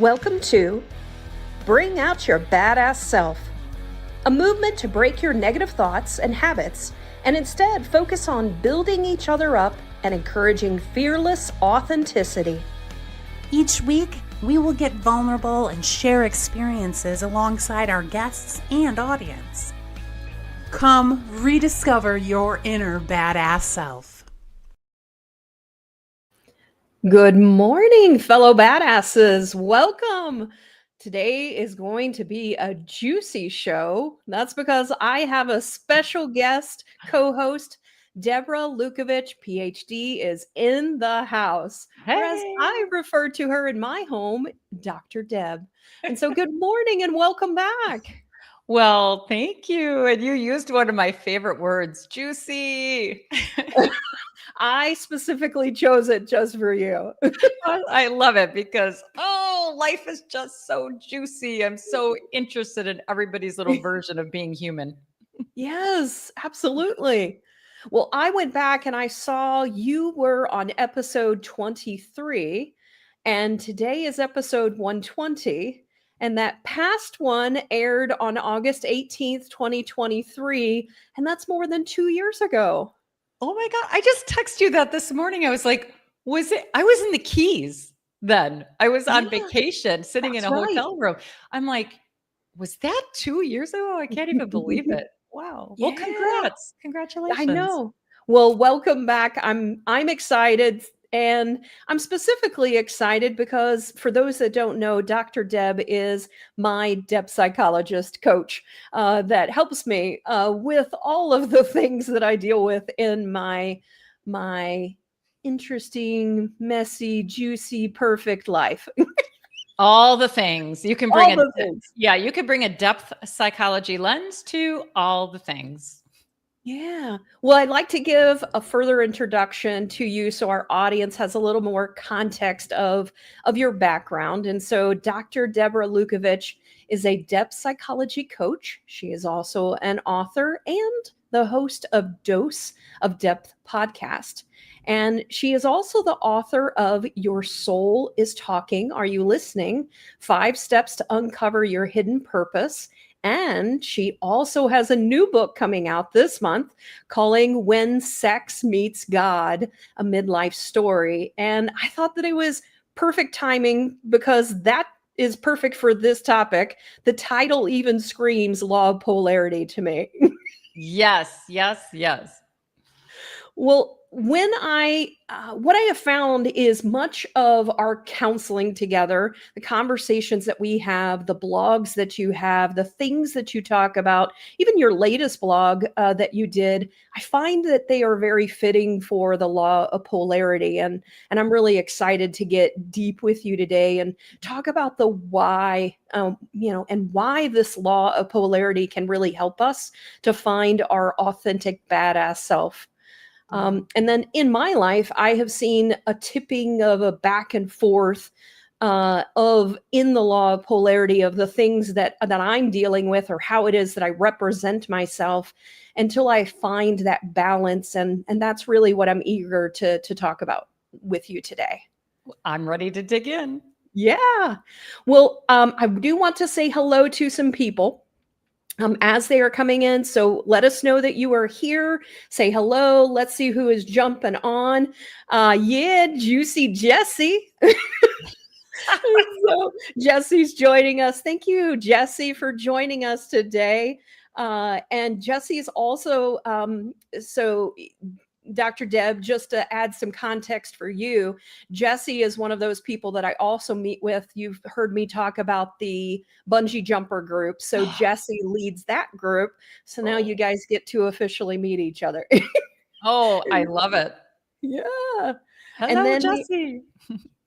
Welcome to Bring Out Your Badass Self, a movement to break your negative thoughts and habits and instead focus on building each other up and encouraging fearless authenticity. Each week, we will get vulnerable and share experiences alongside our guests and audience. Come rediscover your inner badass self. Good morning, fellow badasses. Welcome. Today is going to be a juicy show. That's because I have a special guest co-host. Deborah Lukovich, PhD, is in the house. Hey. Or as I refer to her in my home, Dr. Deb. And so good morning and welcome back. Well, thank you. And you used one of my favorite words, juicy. I specifically chose it just for you. I love it because, life is just so juicy. I'm so interested in everybody's little version of being human. Yes, absolutely. Well, I went back and I saw you were on episode 23, and today is episode 120. And that past one aired on August 18th, 2023. And that's more than 2 years ago. Oh my God. I just texted you that this morning. I was like, I was in the Keys then. I was on vacation sitting in a hotel room. I'm like, was that 2 years ago? I can't even believe it. Wow. Well, congrats. Congratulations. I know. Well, welcome back. I'm excited. And I'm specifically excited because for those that don't know, Dr. Deb is my depth psychologist coach that helps me with all of the things that I deal with in my interesting, messy, juicy, perfect life. All the things you can bring. You can bring a depth psychology lens to all the things. Yeah. Well, I'd like to give a further introduction to you so our audience has a little more context of your background. And so Dr. Deborah Lukovich is a depth psychology coach. She is also an author and the host of Dose of Depth podcast. And she is also the author of Your Soul is Talking. Are You Listening? 5 Steps to Uncover Your Hidden Purpose. And she also has a new book coming out this month calling When Sex Meets God, a Midlife Story. And I thought that it was perfect timing because that is perfect for this topic. The title even screams Law of Polarity to me. Yes, yes, yes. Well, when what I have found is much of our counseling together, the conversations that we have, the blogs that you have, the things that you talk about, even your latest blog that you did, I find that they are very fitting for the law of polarity. And I'm really excited to get deep with you today and talk about the why, and why this law of polarity can really help us to find our authentic badass self. And then in my life, I have seen a tipping of a back and forth of in the law of polarity of the things that I'm dealing with or how it is that I represent myself until I find that balance. And that's really what I'm eager to talk about with you today. I'm ready to dig in. Yeah. Well, I do want to say hello to some people. As they are coming in. So let us know that you are here. Say hello. Let's see who is jumping on. Juicy Jessie. So Jessie's joining us. Thank you, Jessie, for joining us today. And Jessie's also, Dr. Deb, just to add some context for you, Jessie is one of those people that I also meet with. You've heard me talk about the bungee jumper group. So Jessie leads that group. So now you guys get to officially meet each other. Oh, I love it. Yeah. Hello, and then Jessie.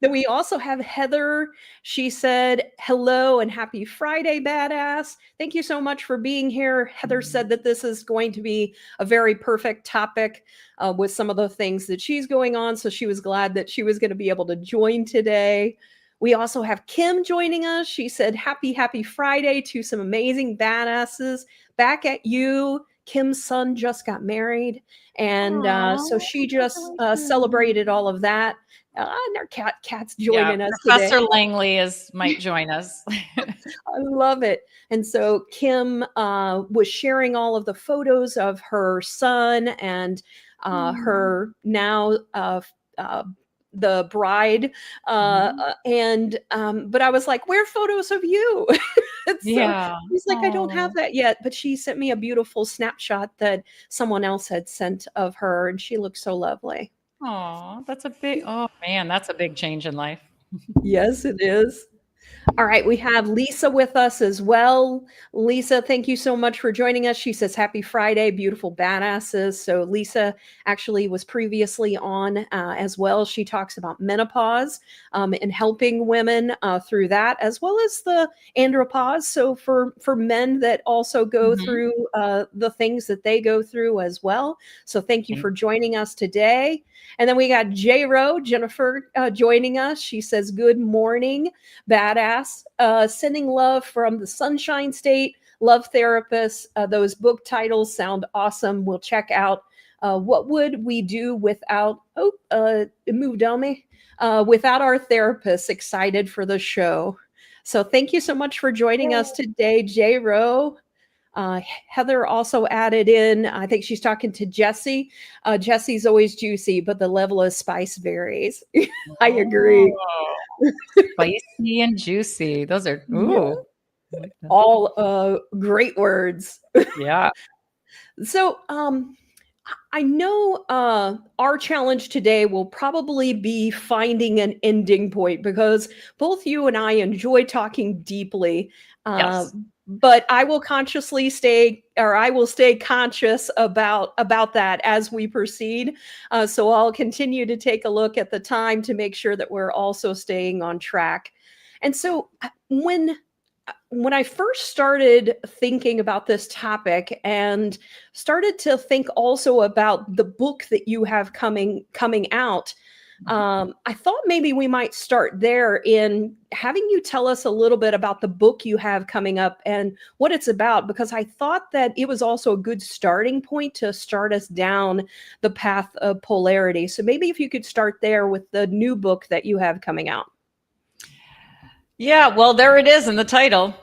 Then we also have Heather. She said, hello and happy Friday, badass. Thank you so much for being here. Heather said that this is going to be a very perfect topic with some of the things that she's going on. So she was glad that she was going to be able to join today. We also have Kim joining us. She said, happy Friday to some amazing badasses. Back at you, Kim's son just got married, and so Aw, she just congratulations. celebrated all of that. And our cat's Yeah, joining us today. Professor Langley might join us. I love it. And so Kim was sharing all of the photos of her son and her now the bride. And but I was like, "Where are photos of you?" And so Yeah. she's like, "I don't have Oh. that yet." But she sent me a beautiful snapshot that someone else had sent of her, and she looks so lovely. Oh, oh man, that's a big change in life. Yes, it is. All right, we have Lisa with us as well. Lisa, thank you so much for joining us. She says, Happy Friday, beautiful badasses. So, Lisa actually was previously on as well. She talks about menopause and helping women through that, as well as the andropause. So, for men that also go Mhm. through the things that they go through as well. So, thank you Thank for joining us today. And then we got Jennifer, joining us. She says, Good morning, badass. Sending love from the Sunshine State, love therapists. Those book titles sound awesome. We'll check out What Would We Do Without, it moved on me, without our therapists. Excited for the show. So thank you so much for joining us today, J. Rowe. Heather also added in, I think she's talking to Jesse. Jesse's always juicy, but the level of spice varies. I agree. Oh, spicy and juicy. Those are Yeah. ooh. I like that. All great words. Yeah. So I know our challenge today will probably be finding an ending point because both you and I enjoy talking deeply. Uh, Yes. but I will consciously stay, or I will stay conscious about that as we proceed. So I'll continue to take a look at the time to make sure that we're also staying on track. And so when I first started thinking about this topic and started to think also about the book that you have coming out, I thought maybe we might start there in having you tell us a little bit about the book you have coming up and what it's about, because I thought that it was also a good starting point to start us down the path of polarity. So maybe if you could start there with the new book that you have coming out. Yeah, well, there it is in the title.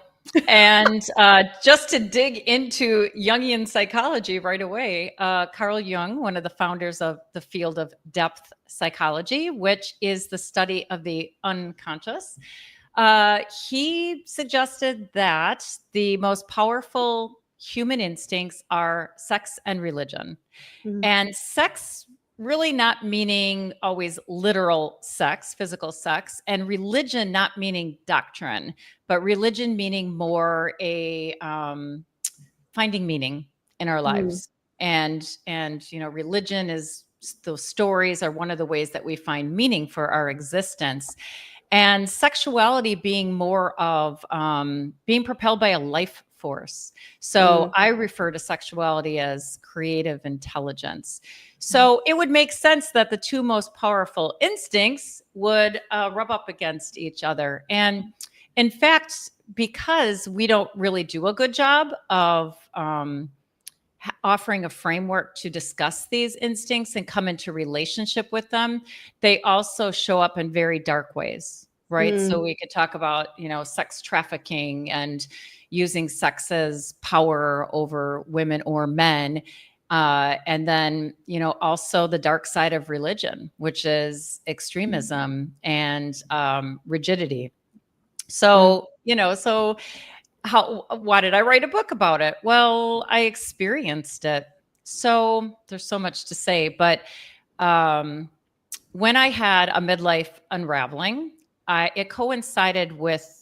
And just to dig into Jungian psychology right away, Carl Jung, one of the founders of the field of depth psychology, which is the study of the unconscious, he suggested that the most powerful human instincts are sex and religion. Mm, And sex really not meaning always literal sex, physical sex, and religion not meaning doctrine, but religion meaning more a finding meaning in our mm, lives. And religion is those stories are one of the ways that we find meaning for our existence. And sexuality being more of being propelled by a life force. So mm, I refer to sexuality as creative intelligence. So it would make sense that the two most powerful instincts would rub up against each other. And in fact, because we don't really do a good job of offering a framework to discuss these instincts and come into relationship with them, they also show up in very dark ways, right? mm, So we could talk about, sex trafficking and using sex as power over women or men. And then, also the dark side of religion, which is extremism and rigidity. mm, So, why did I write a book about it? Well, I experienced it. So there's so much to say, but um, when I had a midlife unraveling, it coincided with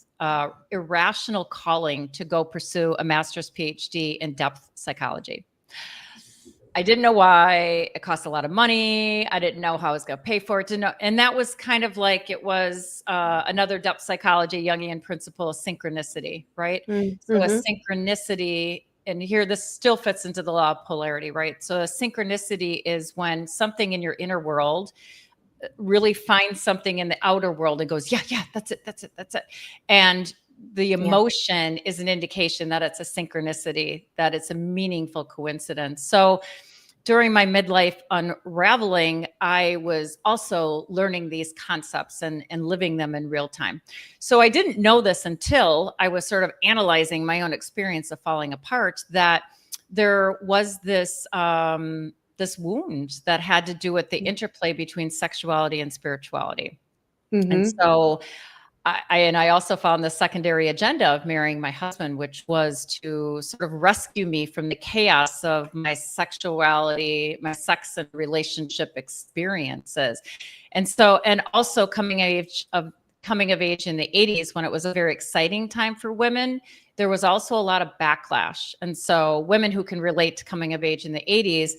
irrational calling to go pursue a master's PhD in depth psychology. I didn't know why. It cost a lot of money. I didn't know how I was going to pay for it. Didn't know. And that was kind of like it was another depth psychology, Jungian principle of synchronicity, right? mm, So a mhm, synchronicity, and here this still fits into the law of polarity, right? So a synchronicity is when something in your inner world really finds something in the outer world and goes, yeah, that's it. And the emotion is an indication that it's a synchronicity, that it's a meaningful coincidence. So during my midlife unraveling, I was also learning these concepts and living them in real time. So I didn't know this until I was sort of analyzing my own experience of falling apart, that there was this this wound that had to do with the interplay between sexuality and spirituality. And so I also found the secondary agenda of marrying my husband, which was to sort of rescue me from the chaos of my sexuality, my sex and relationship experiences. And so, and also coming of age in the 80s, when it was a very exciting time for women, there was also a lot of backlash. And so women who can relate to coming of age in the 80s,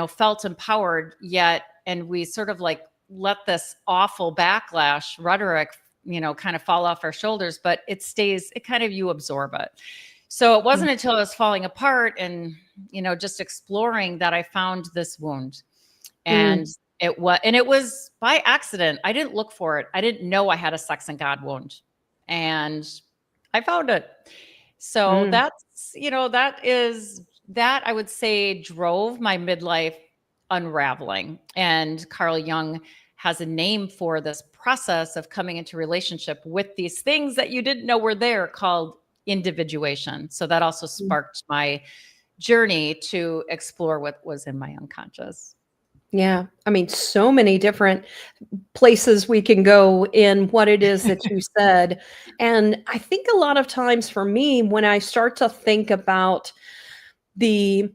felt empowered yet, and we sort of like let this awful backlash rhetoric kind of fall off our shoulders, but it stays, you absorb it. So it wasn't until I was falling apart and, just exploring that I found this wound. And it was by accident. I didn't look for it. I didn't know I had a sex and God wound, and I found it. So that's, that I would say drove my midlife unraveling. And Carl Jung has a name for this process of coming into relationship with these things that you didn't know were there, called individuation. So that also sparked my journey to explore what was in my unconscious. Yeah. I mean, so many different places we can go in what it is that you said. And I think a lot of times for me, when I start to think about the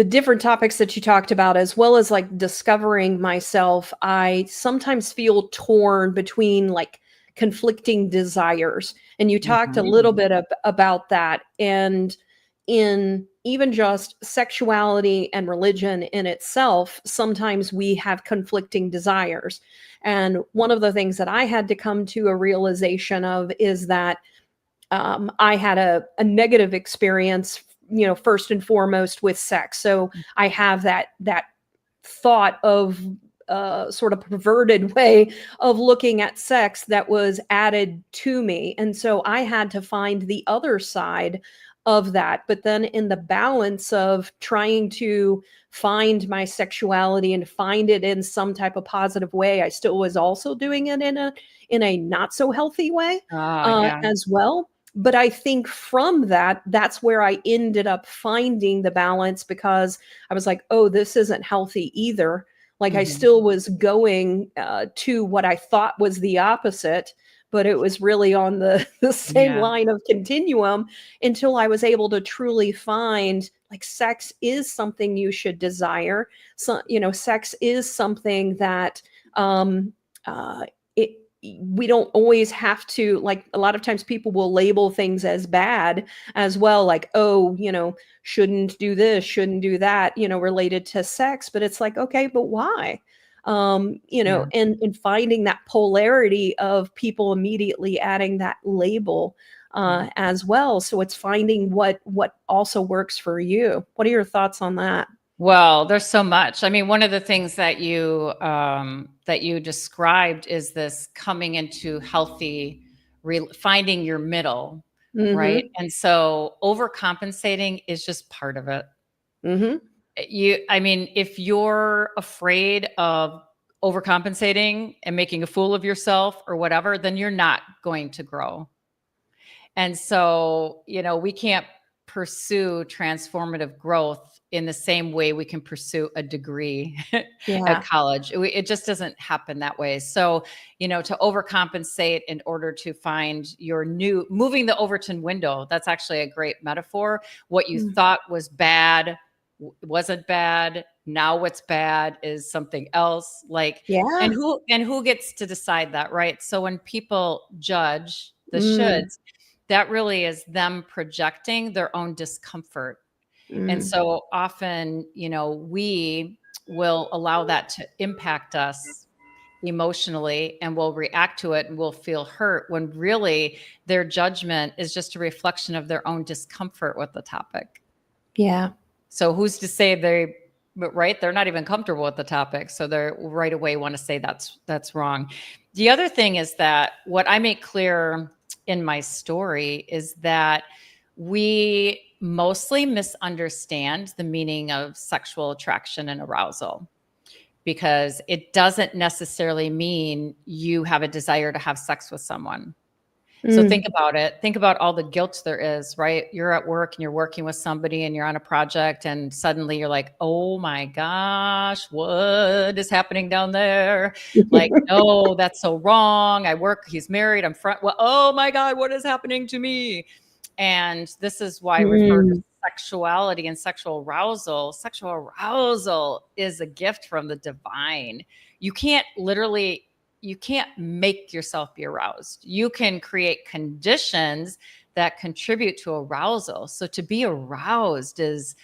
different topics that you talked about, as well as like discovering myself, I sometimes feel torn between like conflicting desires. And you talked a little bit about that. And in even just sexuality and religion in itself, sometimes we have conflicting desires. And one of the things that I had to come to a realization of is that I had a negative experience, first and foremost with sex. So I have that thought of sort of perverted way of looking at sex that was added to me. And so I had to find the other side of that. But then in the balance of trying to find my sexuality and find it in some type of positive way, I still was also doing it in a not so healthy way as well. But I think from that's where I ended up finding the balance, because I was like, oh, this isn't healthy either. Like I still was going to what I thought was the opposite, but it was really on the same line of continuum, until I was able to truly find like sex is something you should desire. So, sex is something that we don't always have to, like, a lot of times people will label things as bad as well. Like, oh, shouldn't do this, shouldn't do that, related to sex. But it's like, okay, but why? And finding that polarity of people immediately adding that label as well. So it's finding what also works for you. What are your thoughts on that? Well, there's so much. I mean, one of the things that you described is this coming into healthy, finding your middle, right? And so overcompensating is just part of it. If you're afraid of overcompensating and making a fool of yourself or whatever, then you're not going to grow. And so, we can't pursue transformative growth in the same way we can pursue a degree at college. It just doesn't happen that way. So, to overcompensate in order to find your moving the Overton window, that's actually a great metaphor. What you thought was bad wasn't bad. Now what's bad is something else. And who gets to decide that, right? So when people judge the shoulds, that really is them projecting their own discomfort. And so often, we will allow that to impact us emotionally, and we'll react to it and we'll feel hurt, when really their judgment is just a reflection of their own discomfort with the topic. Yeah. So who's to say they're not even comfortable with the topic. So they're right away want to say that's wrong. The other thing is that what I make clear in my story is that we mostly misunderstand the meaning of sexual attraction and arousal, because it doesn't necessarily mean you have a desire to have sex with someone. So think about it. Think about all the guilt there is, right? You're at work and you're working with somebody and you're on a project, and suddenly you're like, oh my gosh, what is happening down there? Like, no, that's so wrong. I work, he's married, I'm front. Well, oh my God, what is happening to me? And this is why I refer to sexuality and sexual arousal. Sexual arousal is a gift from the divine. You can't make yourself be aroused. You can create conditions that contribute to arousal. So to be aroused is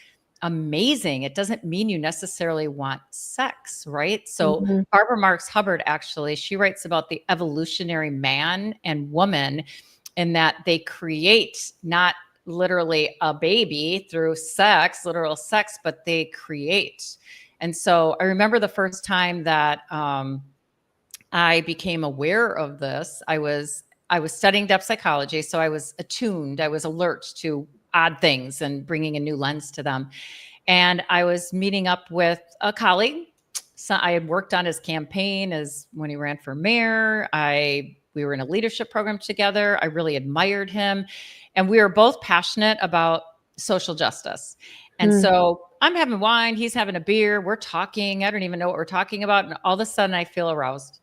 amazing. It doesn't mean you necessarily want sex, right? So Barbara Marx Hubbard, actually, she writes about the evolutionary man and woman, in that they create not literally a baby through sex, literal sex, but they create. And so I remember the first time that I became aware of this. I was studying depth psychology, so I was attuned, I was alert to odd things and bringing a new lens to them. And I was meeting up with a colleague. So I had worked on his campaign as when he ran for mayor. We were in a leadership program together. I really admired him. And we were both passionate about social justice. And so I'm having wine, he's having a beer, we're talking. I don't even know what we're talking about. And all of a sudden I feel aroused.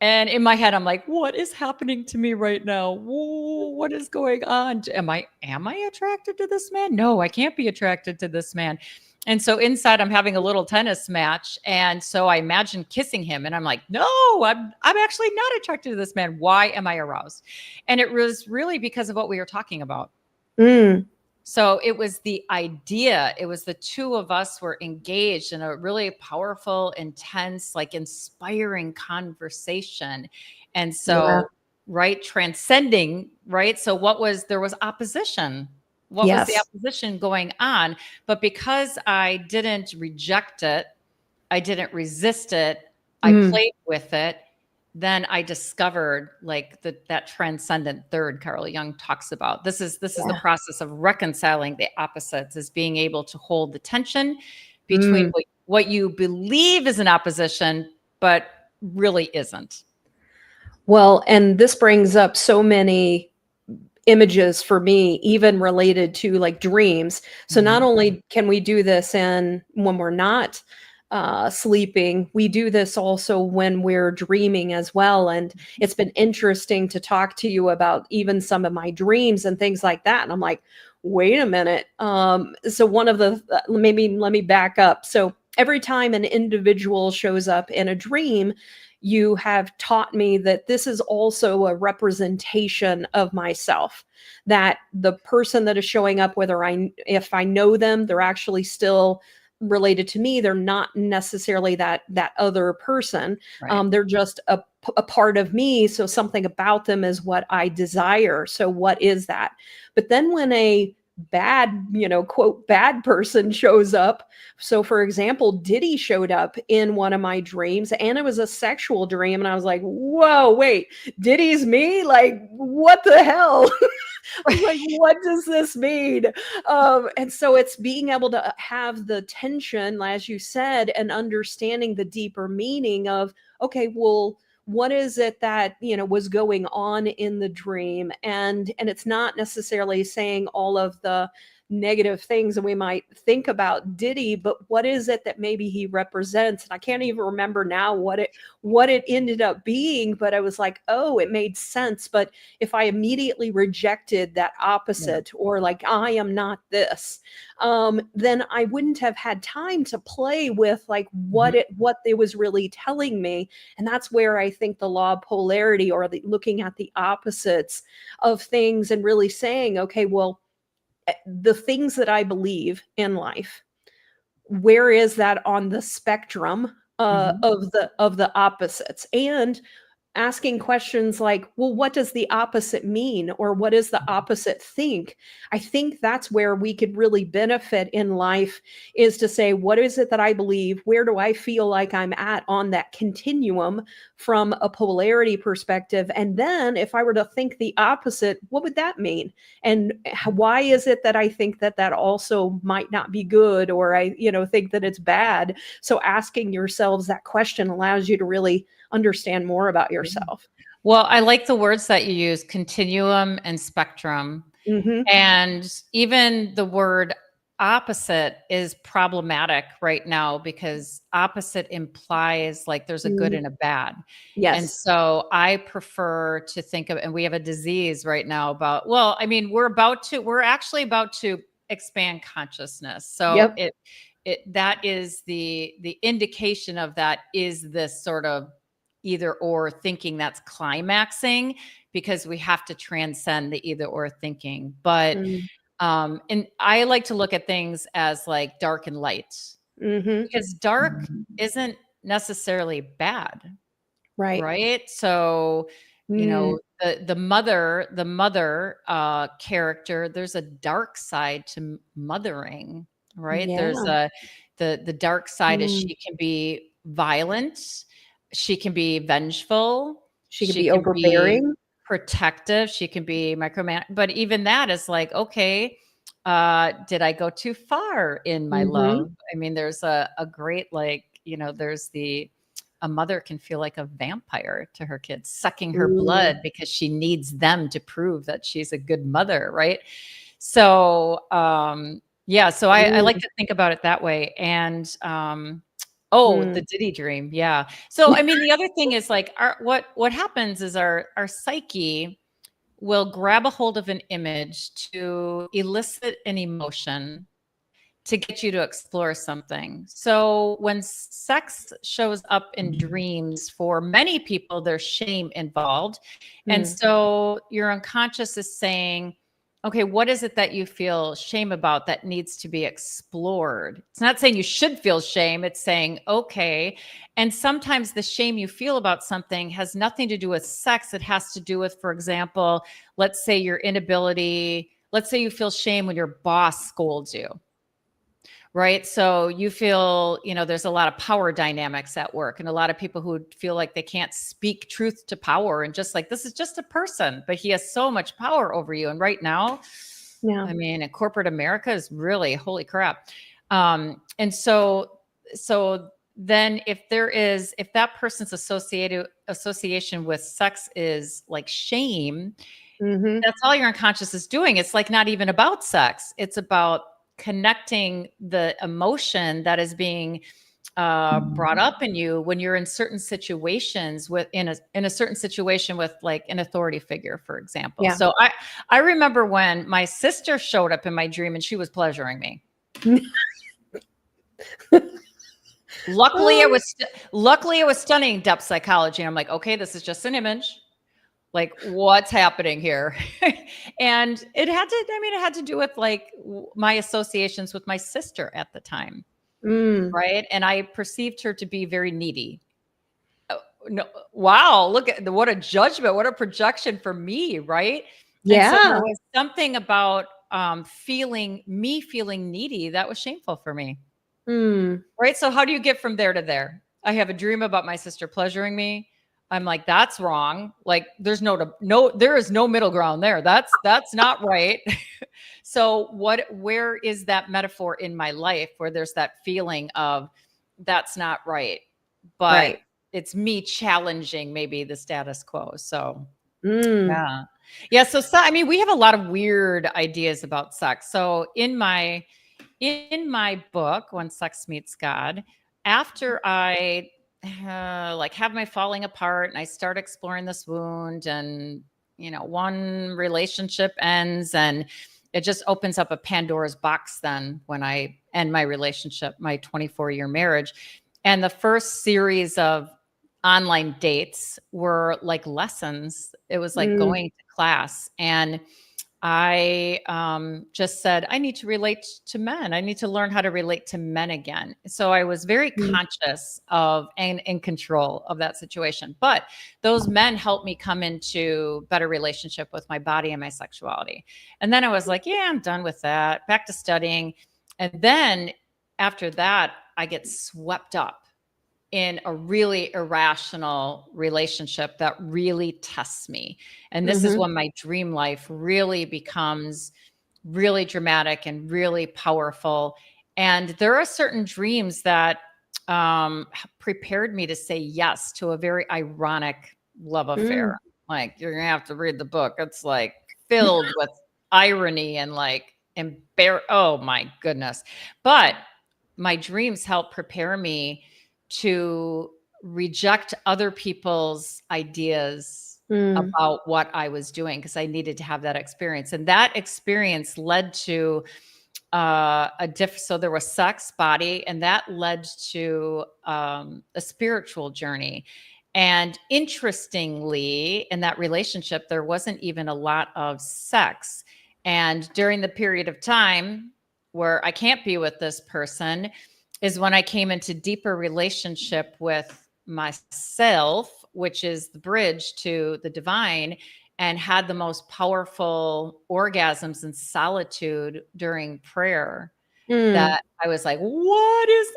And in my head, I'm like, what is happening to me right now? Whoa, what is going on? Am I attracted to this man? No, I can't be attracted to this man. And so inside I'm having a little tennis match. And so I imagine kissing him. And I'm like, no, I'm actually not attracted to this man. Why am I aroused? And it was really because of what we were talking about. So it was the idea, it was the two of us were engaged in a really powerful, intense, like inspiring conversation. And so, right, transcending, right? So there was opposition. What was the opposition going on? But because I didn't reject it, I didn't resist it, I played with it, then I discovered like that transcendent third Carl Jung talks about. This is the process of reconciling the opposites, is being able to hold the tension between what you believe is an opposition, but really isn't. Well, and this brings up so many images for me, even related to like dreams. So not only can we do this when we're not sleeping, we do this also when we're dreaming as well. And it's been interesting to talk to you about even some of my dreams and things like that. And I'm like, wait a minute. So one of the, maybe let me back up. So every time an individual shows up in a dream, you have taught me that this is also a representation of myself, that the person that is showing up, if I know them, they're actually still related to me. They're not necessarily that other person. Right. They're just a part of me. So something about them is what I desire. So what is that? But then when a bad, quote, bad person shows up. So for example, Diddy showed up in one of my dreams and it was a sexual dream. And I was like, whoa, wait, Diddy's me? Like, what the hell? Like, what does this mean? And so it's being able to have the tension, as you said, and understanding the deeper meaning of, okay, well, what is it that was going on in the dream? And it's not necessarily saying all of the negative things that we might think about Diddy, but what is it that maybe he represents? And I can't even remember now what it ended up being, but I was like, oh, it made sense. But if I immediately rejected that opposite, or like, I am not this, then I wouldn't have had time to play with like what it was really telling me. And that's where I think the law of polarity, or looking at the opposites of things and really saying, okay, well, the things that I believe in life, where is that on the spectrum of the opposites? And asking questions like, well, what does the opposite mean? Or what does the opposite think? I think that's where we could really benefit in life, is to say, what is it that I believe? Where do I feel like I'm at on that continuum from a polarity perspective? And then if I were to think the opposite, what would that mean? And why is it that I think that that also might not be good, or I, think that it's bad? So asking yourselves that question allows you to really understand more about yourself. Well, I like the words that you use, continuum and spectrum. Mm-hmm. And even the word opposite is problematic right now, because opposite implies like there's a good and a bad. Yes. And so I prefer to think of, and we have a disease right now about, well, I mean, we're actually about to expand consciousness. So Yep. that is the indication of that, is this sort of either or thinking that's climaxing, because we have to transcend the either or thinking. But and I like to look at things as like dark and light, Mm-hmm. because dark isn't necessarily bad, Right. right? So, the mother character, there's a dark side to mothering, right? Yeah. There's the dark side is Mm. she can be violent, she can be vengeful, She could she be can be overbearing. protective, she can be microman. But even that is like, okay, did I go too far in my Mm-hmm. love? I mean, there's a great, like, there's a mother can feel like a vampire to her kids, sucking her Ooh. blood because she needs them to prove that she's a good mother, right? So, yeah, so I like Mm. to think about it that way. And the Mm. Diddy dream, yeah. So, I mean, the other thing is like, what happens is our psyche will grab a hold of an image to elicit an emotion, to get you to explore something. So when sex shows up in dreams, for many people, there's shame involved. And Mm. so your unconscious is saying, okay, what is it that you feel shame about that needs to be explored? It's not saying you should feel shame. It's saying, okay. And sometimes the shame you feel about something has nothing to do with sex. It has to do with, for example, let's say let's say you feel shame when your boss scolds you. Right. So you feel, there's a lot of power dynamics at work, and a lot of people who feel like they can't speak truth to power, and just like, this is just a person, but he has so much power over you. And right now, Yeah. I mean, in corporate America is really, holy crap. And so then if that person's association with sex is like shame, Mm-hmm. that's all your unconscious is doing. It's like not even about sex. It's about connecting the emotion that is being brought up in you when you're in certain situations in a certain situation with like an authority figure, for example. Yeah. So I remember when my sister showed up in my dream and she was pleasuring me. Luckily, it was stunning depth psychology. And I'm like, okay, this is just an image. Like, what's happening here? And it had to do with like my associations with my sister at the time. Mm. Right. And I perceived her to be very needy. Oh, no, wow. Look at what a judgment, what a projection for me. Right. And so there Yeah. was something about feeling needy that was shameful for me. Mm. Right. So how do you get from there to there? I have a dream about my sister pleasuring me. I'm like, that's wrong. Like there is no middle ground there. That's not right. So where is that metaphor in my life where there's that feeling of that's not right, but Right. it's me challenging maybe the status quo. So Mm. yeah. Yeah. So I mean, we have a lot of weird ideas about sex. So in my book, When Sex Meets God, after I like have my falling apart and I start exploring this wound, and one relationship ends, and it just opens up a Pandora's box then when I end my relationship, my 24-year marriage. And the first series of online dates were like lessons. It was like Mm. going to class. And I just said, I need to relate to men. I need to learn how to relate to men again. So I was very conscious of and in control of that situation. But those men helped me come into better relationship with my body and my sexuality. And then I was like, yeah, I'm done with that. Back to studying. And then after that, I get swept up in a really irrational relationship that really tests me. And this is when my dream life really becomes really dramatic and really powerful. And there are certain dreams that prepared me to say yes to a very ironic love affair. Like, you're gonna have to read the book. It's like filled with irony and like oh my goodness. But my dreams help prepare me to reject other people's ideas about what I was doing, because I needed to have that experience. And that experience led to so there was sex, body, and that led to a spiritual journey. And interestingly, in that relationship, there wasn't even a lot of sex. And during the period of time where I can't be with this person is when I came into deeper relationship with myself, which is the bridge to the divine, and had the most powerful orgasms in solitude during prayer. That I was like, what is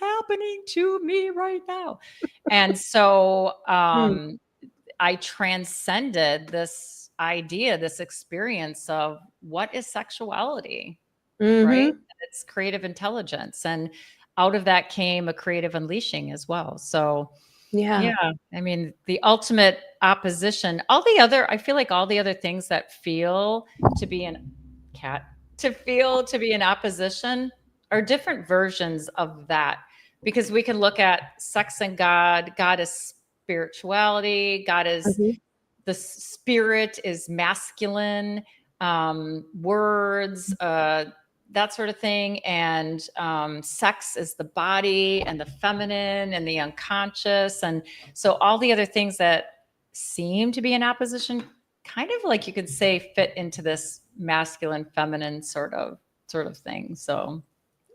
happening to me right now? And so I transcended this idea, this experience of what is sexuality, right? It's creative intelligence. And out of that came a creative unleashing as well. So yeah, I mean, the ultimate opposition, I feel like all the other things that feel to be in opposition are different versions of that, because we can look at sex and God is spirituality, God is the spirit is masculine, words, that sort of thing. And sex is the body and the feminine and the unconscious. And so all the other things that seem to be in opposition, kind of like you could say fit into this masculine, feminine sort of thing. So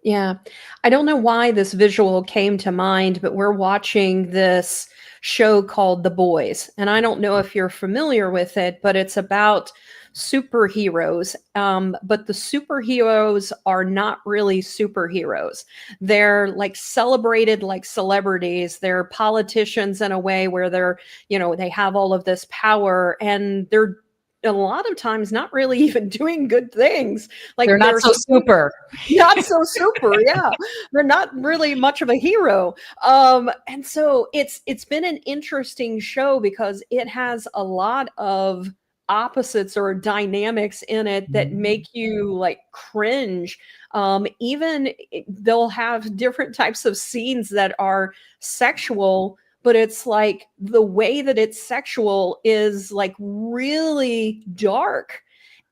yeah. I don't know why this visual came to mind, but we're watching this show called The Boys. And I don't know if you're familiar with it, but it's about superheroes. But the superheroes are not really superheroes. They're like celebrated like celebrities. They're politicians in a way where they're, they have all of this power, and they're a lot of times not really even doing good things. Like they're not so super. Not so super, yeah. They're not really much of a hero. And so it's been an interesting show because it has a lot of opposites or dynamics in it that make you like cringe. They'll have different types of scenes that are sexual, but it's like the way that it's sexual is like really dark.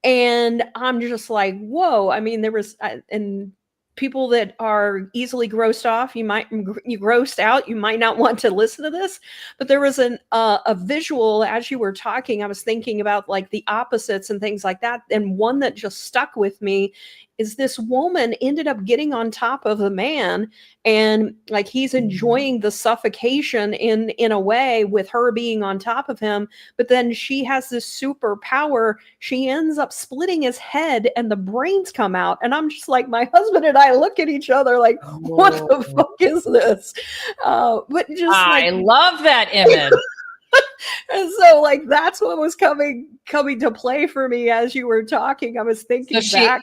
And I'm just like, whoa. I mean, there was, and people that are easily grossed off, you grossed out, you might not want to listen to this, but there was a visual as you were talking. I was thinking about like the opposites and things like that. And one that just stuck with me is this woman ended up getting on top of the man, and like he's enjoying the suffocation in a way with her being on top of him. But then she has this superpower. She ends up splitting his head and the brains come out. And I'm just like, my husband and I look at each other like, what the fuck is this? But just I love that image. And so like that's what was coming to play for me as you were talking. I was thinking back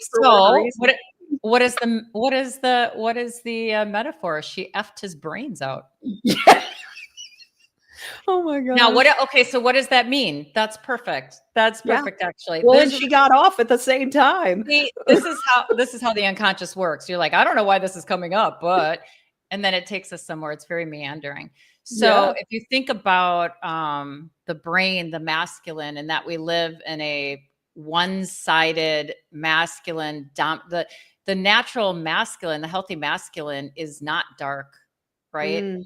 what is the metaphor? She effed his brains out. Yeah. Oh my god. Now so what does that mean? That's perfect. That's perfect, actually. Well, and she got off at the same time. See, this is how the unconscious works. You're like, I don't know why this is coming up, but and then it takes us somewhere. It's very meandering. So if you think about the brain, the masculine, and that we live in a one-sided masculine, the natural masculine, the healthy masculine is not dark, right?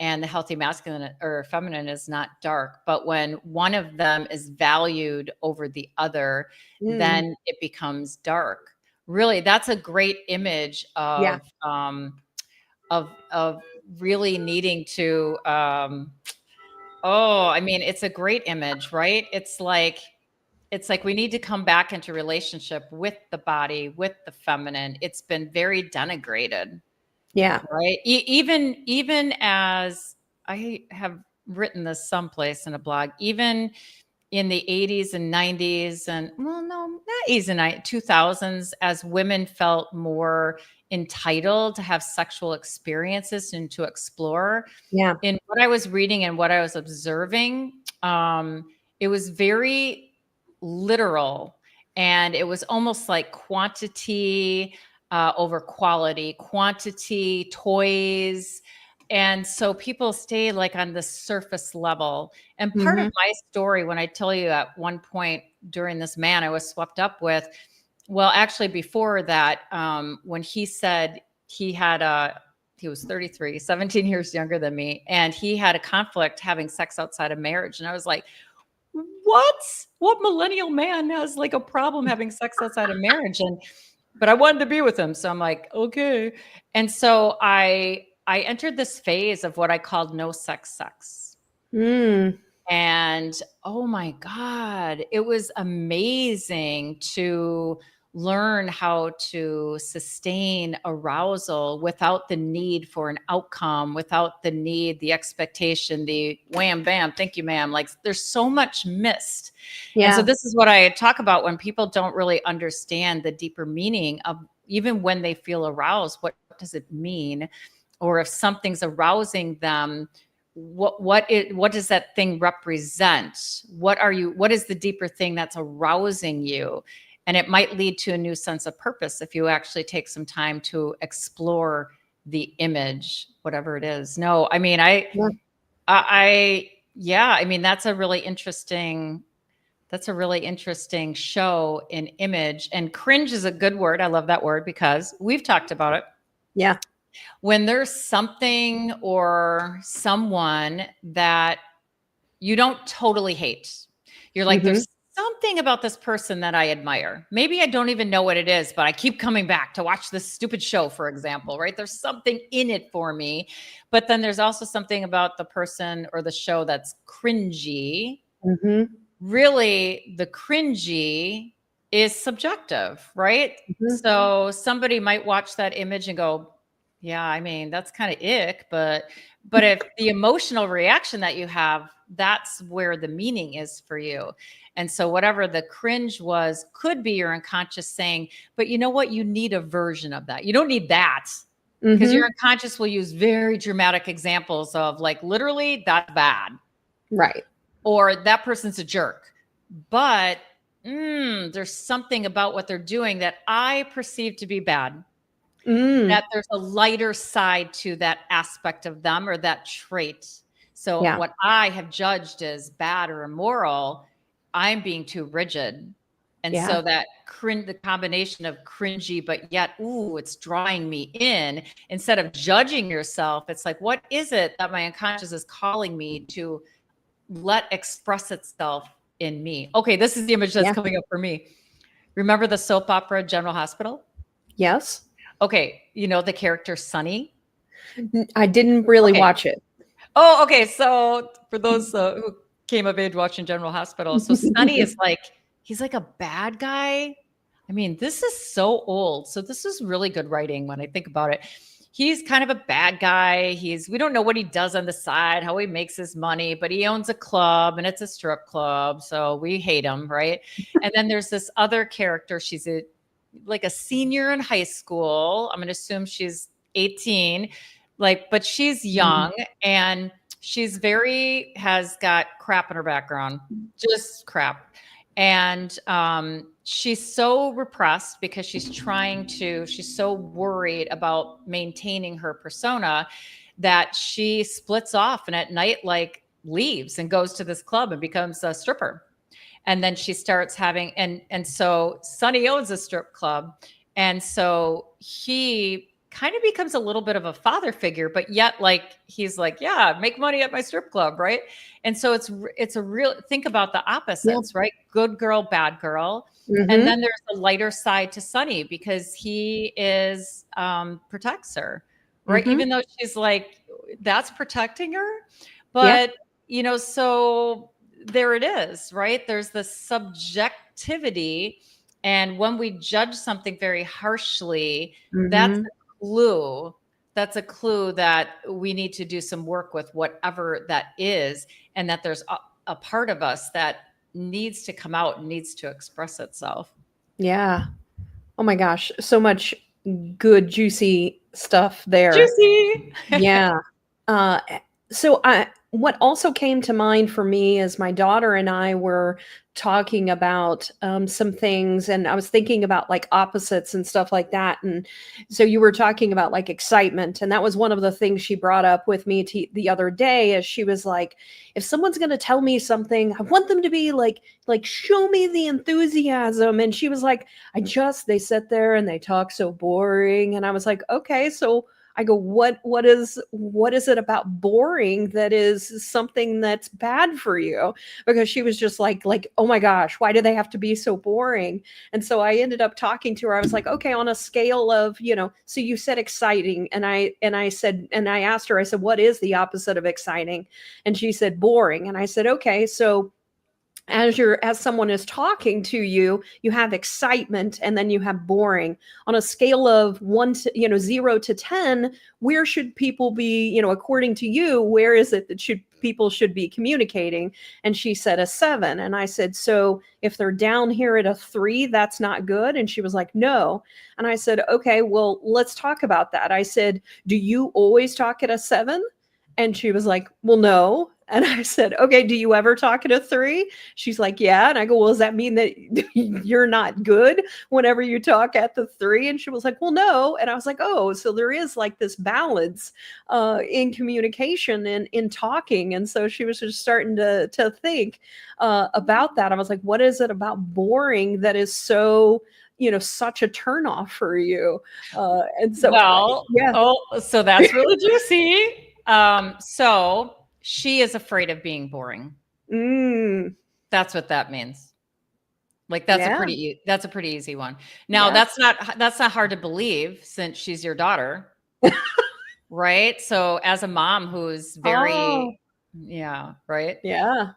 and the healthy masculine or feminine is not dark. But when one of them is valued over the other, then it becomes dark. Really, that's a great image of of really needing to I mean, it's a great image, right? It's like we need to come back into relationship with the body, with the feminine. It's been very denigrated. Yeah. Right. Even as I have written this someplace in a blog, even in the 80s and 90s and well, no, not 80s and 2000s, as women felt more entitled to have sexual experiences and to explore. Yeah. In what I was reading and what I was observing, it was very literal, and it was almost like quantity over quality, quantity, toys. And so people stay like on the surface level. And part of my story, when I tell you at one point during this man I was swept up with, well, actually before that, when he said he was 33, 17 years younger than me, and he had a conflict having sex outside of marriage. And I was like, what millennial man has like a problem having sex outside of marriage? But I wanted to be with him. So I'm like, okay. And so I entered this phase of what I called no sex sex. And oh my God, it was amazing to learn how to sustain arousal without the need for an outcome, without the need, the expectation, the wham, bam, thank you, ma'am. Like there's so much missed. Yeah. And so this is what I talk about when people don't really understand the deeper meaning of even when they feel aroused, what does it mean? Or if something's arousing them, what does that thing represent? What is the deeper thing that's arousing you? And it might lead to a new sense of purpose if you actually take some time to explore the image, whatever it is. No, I mean, I mean, that's a really interesting show in image. And cringe is a good word. I love that word because we've talked about it. Yeah. When there's something or someone that you don't totally hate, you're like, there's something about this person that I admire. Maybe I don't even know what it is, but I keep coming back to watch this stupid show, for example, right? There's something in it for me. But then there's also something about the person or the show that's cringy. Really, the cringy is subjective, right? So somebody might watch that image and go, yeah, I mean, that's kind of ick, but if the emotional reaction that you have, that's where the meaning is for you. And so whatever the cringe was could be your unconscious saying, but you know what? You need a version of that. You don't need that because your unconscious will use very dramatic examples of like, literally that's bad. Right. Or that person's a jerk. But there's something about what they're doing that I perceive to be bad. That there's a lighter side to that aspect of them or that trait. So what I have judged as bad or immoral, I'm being too rigid. And so that the combination of cringy, but yet, ooh, it's drawing me in. Instead of judging yourself, it's like, what is it that my unconscious is calling me to let express itself in me? Okay, this is the image that's coming up for me. Remember the soap opera General Hospital? Yes. Okay, you know the character Sunny? I didn't really watch it. Oh, okay. So for those who came of age watching General Hospital, so Sunny is like, he's like a bad guy. I mean, this is so old. So this is really good writing when I think about it. He's kind of a bad guy. We don't know what he does on the side, how he makes his money, but he owns a club and it's a strip club. So we hate him, right? And then there's this other character. She's like a senior in high school. I'm going to assume she's 18, but she's young and has got crap in her background, just crap. And she's so repressed because she's so worried about maintaining her persona that she splits off and at night, leaves and goes to this club and becomes a stripper. And then she starts having, and so Sonny owns a strip club. And so he kind of becomes a little bit of a father figure, but yet like, he's like, yeah, make money at my strip club. Right. And so it's a real, think about the opposites, right? Good girl, bad girl. And then there's the lighter side to Sunny because he is, protects her, right? Even though she's like, that's protecting her. But, you know, so there it is, right? There's the subjectivity. And when we judge something very harshly, that's a clue. That's a clue that we need to do some work with whatever that is. And that there's a part of us that needs to come out and needs to express itself. Yeah. Oh my gosh. So much good, juicy stuff there. Juicy. Yeah. So what also came to mind for me is my daughter and I were talking about some things, and I was thinking about like opposites and stuff like that. And so you were talking about like excitement, and that was one of the things she brought up with me the other day. Is she was like, if someone's going to tell me something, I want them to be like show me the enthusiasm. And she was like, they sit there and they talk so boring. And I was like, okay, so I go, what is it about boring that is something that's bad for you? Because she was just like, oh my gosh, why do they have to be so boring? And so I ended up talking to her. I was like, okay, on a scale of, so you said exciting. And I asked her, I said, what is the opposite of exciting? And she said boring. And I said, okay, so as someone is talking to you, you have excitement and then you have boring. On a scale of 0 to 10, where should people be, according to you, where is it that people should be communicating? And she said a 7. And I said, so if they're down here at a 3, that's not good. And she was like, no. And I said, okay, well, let's talk about that. I said, do you always talk at a 7? And she was like, well, no. And I said, okay, do you ever talk at a 3? She's like, yeah. And I go, well, does that mean that you're not good whenever you talk at the 3? And she was like, well, no. And I was like, oh, so there is like this balance in communication and in talking. And so she was just starting to think about that. I was like, what is it about boring that is so, such a turnoff for you? And so, so that's really juicy. So she is afraid of being boring. That's what that means. Like that's a pretty easy one. Now that's not hard to believe since she's your daughter. Right? So as a mom who's very right? Yeah.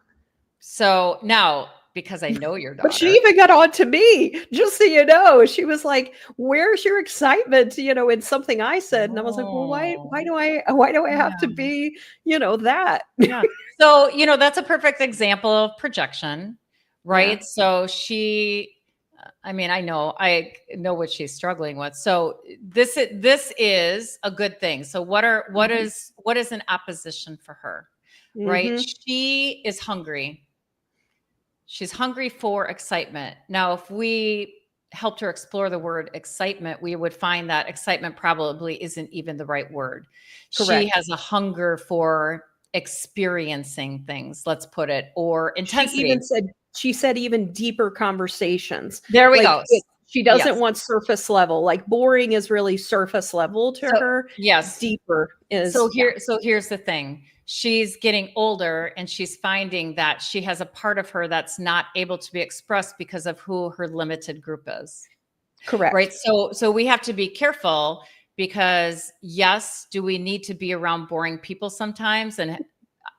So now, because I know your daughter. But she even got on to me, just so you know. She was like, where's your excitement, in something I said. And I was like, well, why do I have to be, that? Yeah. So, that's a perfect example of projection, right? Yeah. So I know what she's struggling with. So this is a good thing. So what is an opposition for her, right? She is hungry. She's hungry for excitement. Now, if we helped her explore the word excitement, we would find that excitement probably isn't even the right word. Correct. She has a hunger for experiencing things, let's put it, or intensity. She said even deeper conversations. There we go. She doesn't want surface level. Like boring is really surface level to her. Yes. Deeper is. So here's the thing. She's getting older and she's finding that she has a part of her that's not able to be expressed because of who her limited group is. Correct. Right. So we have to be careful because yes, do we need to be around boring people sometimes? And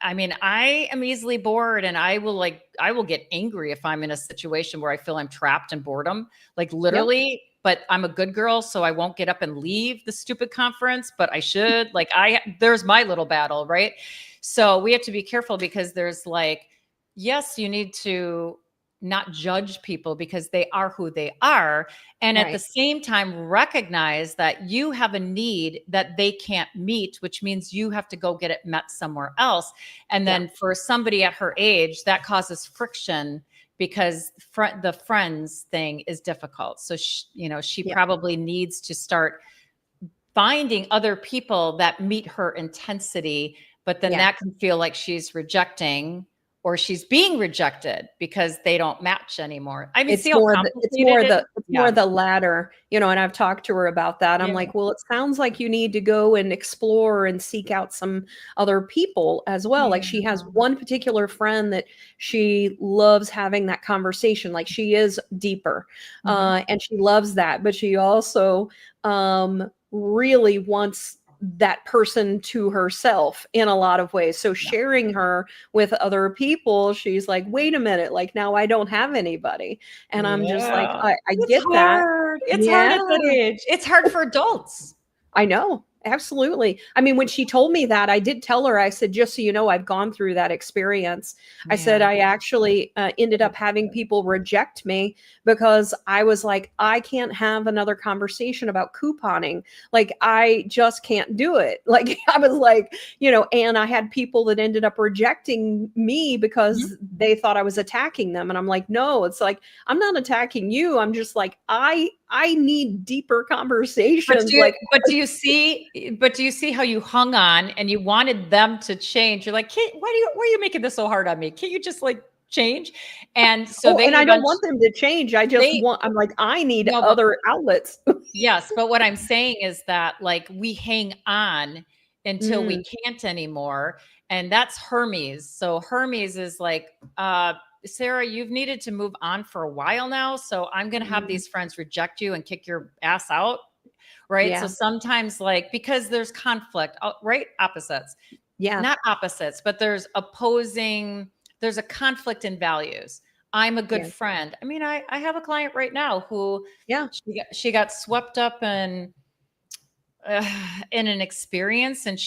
I mean, I am easily bored and I will get angry if I'm in a situation where I feel I'm trapped in boredom, like literally. Yep. But I'm a good girl, so I won't get up and leave the stupid conference, but I should. There's my little battle, right? So we have to be careful because there's yes, you need to not judge people because they are who they are. And at the same time, recognize that you have a need that they can't meet, which means you have to go get it met somewhere else. And then for somebody at her age, that causes friction because the friends thing is difficult. So, she probably needs to start finding other people that meet her intensity, but then that can feel like she's rejecting or she's being rejected because they don't match anymore. I mean, It's see how more complicated it is? it's more the latter, and I've talked to her about that. I'm Yeah. like, well, it sounds like you need to go and explore and seek out some other people as well. Like she has one particular friend that she loves having that conversation. Like she is deeper, and she loves that, but she also really wants that person to herself in a lot of ways. So sharing her with other people, she's like, wait a minute, like now I don't have anybody. And I'm just like, I It's get that. hard. It's hard Yeah, at that age. It's hard for adults. I know. Absolutely. I mean, when she told me that, I did tell her, I said, just so you know, I've gone through that experience. I said, I actually ended up having people reject me because I was like, I can't have another conversation about couponing. Like, I just can't do it. Like, I was like, and I had people that ended up rejecting me because they thought I was attacking them. And I'm like, no, it's like, I'm not attacking you. I'm just like, I need deeper conversations. But do you see how you hung on and you wanted them to change? You're like, why are you making this so hard on me? Can't you just like change? And so and I don't want them to change. I'm like, I need other outlets. Yes. But what I'm saying is that like we hang on until we can't anymore. And that's Hermes. So Hermes is like, Sarah, you've needed to move on for a while now. So I'm going to have these friends reject you and kick your ass out. Right. Yeah. So sometimes because there's conflict, right? Opposites. Yeah. Not opposites, but there's a conflict in values. I'm a good friend. I mean, I have a client right now who she got swept up in an experience, and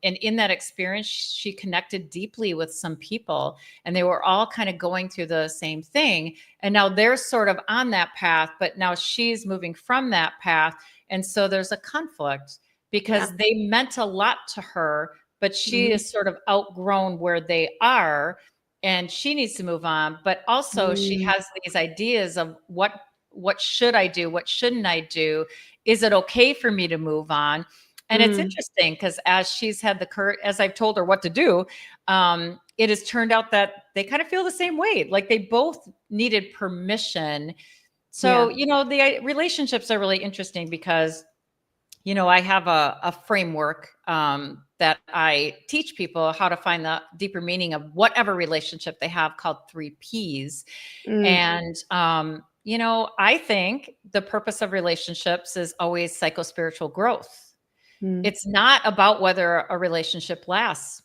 and in that experience she connected deeply with some people, and they were all kind of going through the same thing, and now they're sort of on that path, but now she's moving from that path, and so there's a conflict because they meant a lot to her, but she is sort of outgrown where they are and she needs to move on, but also she has these ideas of what should I do? What shouldn't I do? Is it okay for me to move on? And it's interesting because as she's had the courage, as I've told her what to do, it has turned out that they kind of feel the same way. Like they both needed permission. So, the relationships are really interesting because, I have a framework that I teach people how to find the deeper meaning of whatever relationship they have called 3 Ps. And, I think the purpose of relationships is always psychospiritual growth. It's not about whether a relationship lasts.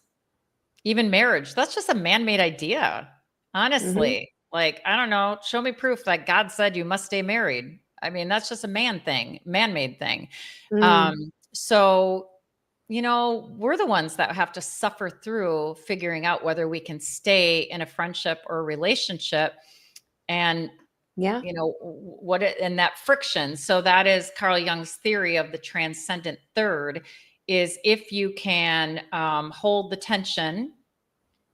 Even marriage, that's just a man-made idea, honestly. Like, I don't know, show me proof that God said you must stay married. I mean, that's just a man-made thing. So, we're the ones that have to suffer through figuring out whether we can stay in a friendship or a relationship. And and that friction. So that is Carl Jung's theory of the transcendent third, is if you can hold the tension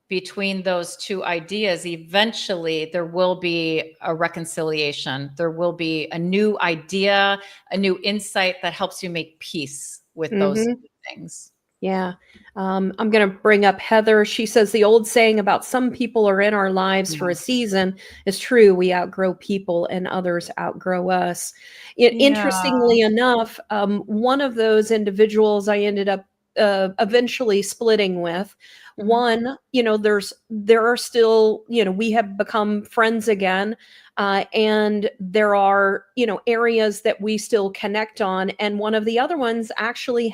between those two ideas, eventually there will be a reconciliation. There will be a new idea, a new insight that helps you make peace with those two things. Yeah. I'm going to bring up Heather. She says the old saying about some people are in our lives for a season is true. We outgrow people and others outgrow us. Interestingly enough, one of those individuals I ended up eventually splitting with. One, there are still, we have become friends again. And there are, areas that we still connect on. And one of the other ones actually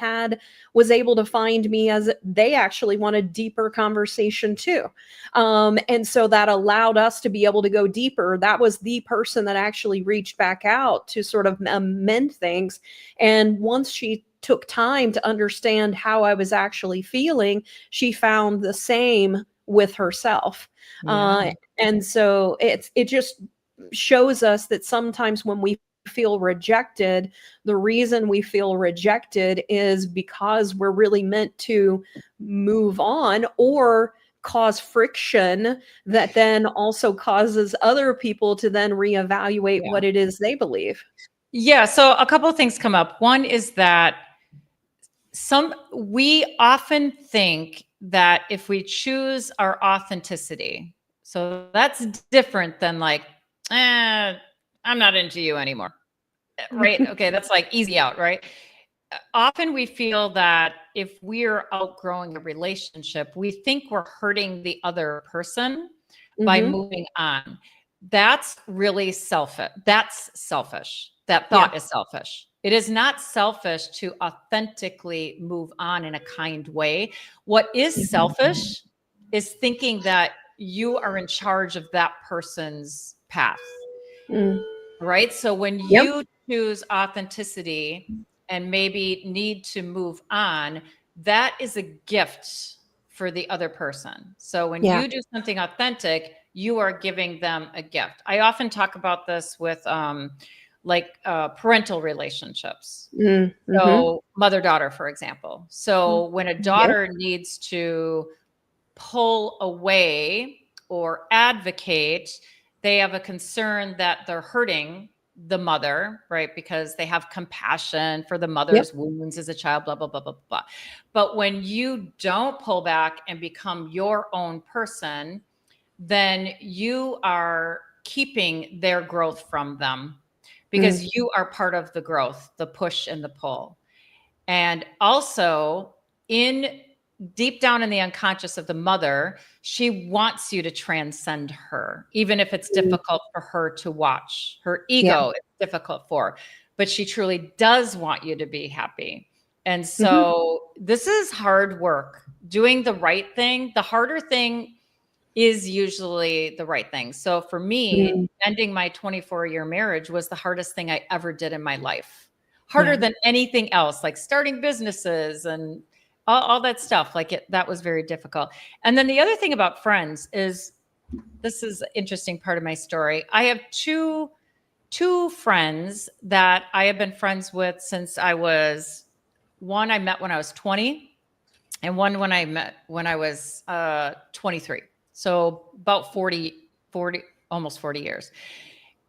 was able to find me as they actually wanted deeper conversation too. And so that allowed us to be able to go deeper. That was the person that actually reached back out to sort of amend things. And once she took time to understand how I was actually feeling, she found the same with herself. And so it just shows us that sometimes when we feel rejected, the reason we feel rejected is because we're really meant to move on or cause friction that then also causes other people to then reevaluate what it is they believe. Yeah. So a couple of things come up. One is that we often think that if we choose our authenticity, so that's different than like, I'm not into you anymore, right? Okay, that's like easy out, right? Often we feel that if we're outgrowing a relationship, we think we're hurting the other person by moving on. That's really selfish. That's selfish. That thought is selfish. It is not selfish to authentically move on in a kind way. What is selfish is thinking that you are in charge of that person's path. Right? So when you choose authenticity and maybe need to move on, that is a gift for the other person. So when you do something authentic, you are giving them a gift. I often talk about this with parental relationships. So mother-daughter, for example. So when a daughter needs to pull away or advocate, they have a concern that they're hurting the mother, right? Because they have compassion for the mother's wounds as a child, blah, blah, blah, blah, blah. But when you don't pull back and become your own person, then you are keeping their growth from them because you are part of the growth, the push and the pull. And also deep down in the unconscious of the mother, she wants you to transcend her, even if it's difficult for her to watch. Her ego is difficult for her, but she truly does want you to be happy. And so this is hard work. Doing the right thing, the harder thing is usually the right thing. So for me, ending my 24-year marriage was the hardest thing I ever did in my life. Harder than anything else, like starting businesses and all that stuff. That was very difficult. And then the other thing about friends is, this is an interesting part of my story. I have two friends that I have been friends with since one I met when I was 20, and one when I met when I was 23. So about 40, almost 40 years.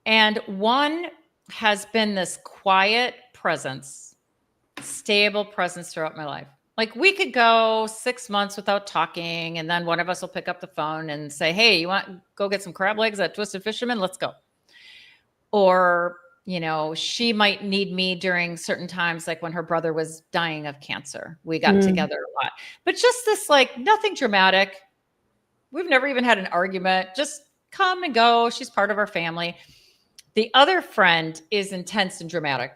And one has been this quiet presence, stable presence throughout my life. Like we could go 6 months without talking, and then one of us will pick up the phone and say, hey, you want to go get some crab legs at Twisted Fisherman? Let's go. Or, she might need me during certain times, like when her brother was dying of cancer. We got together a lot. But just this, nothing dramatic. We've never even had an argument. Just come and go. She's part of our family. The other friend is intense and dramatic,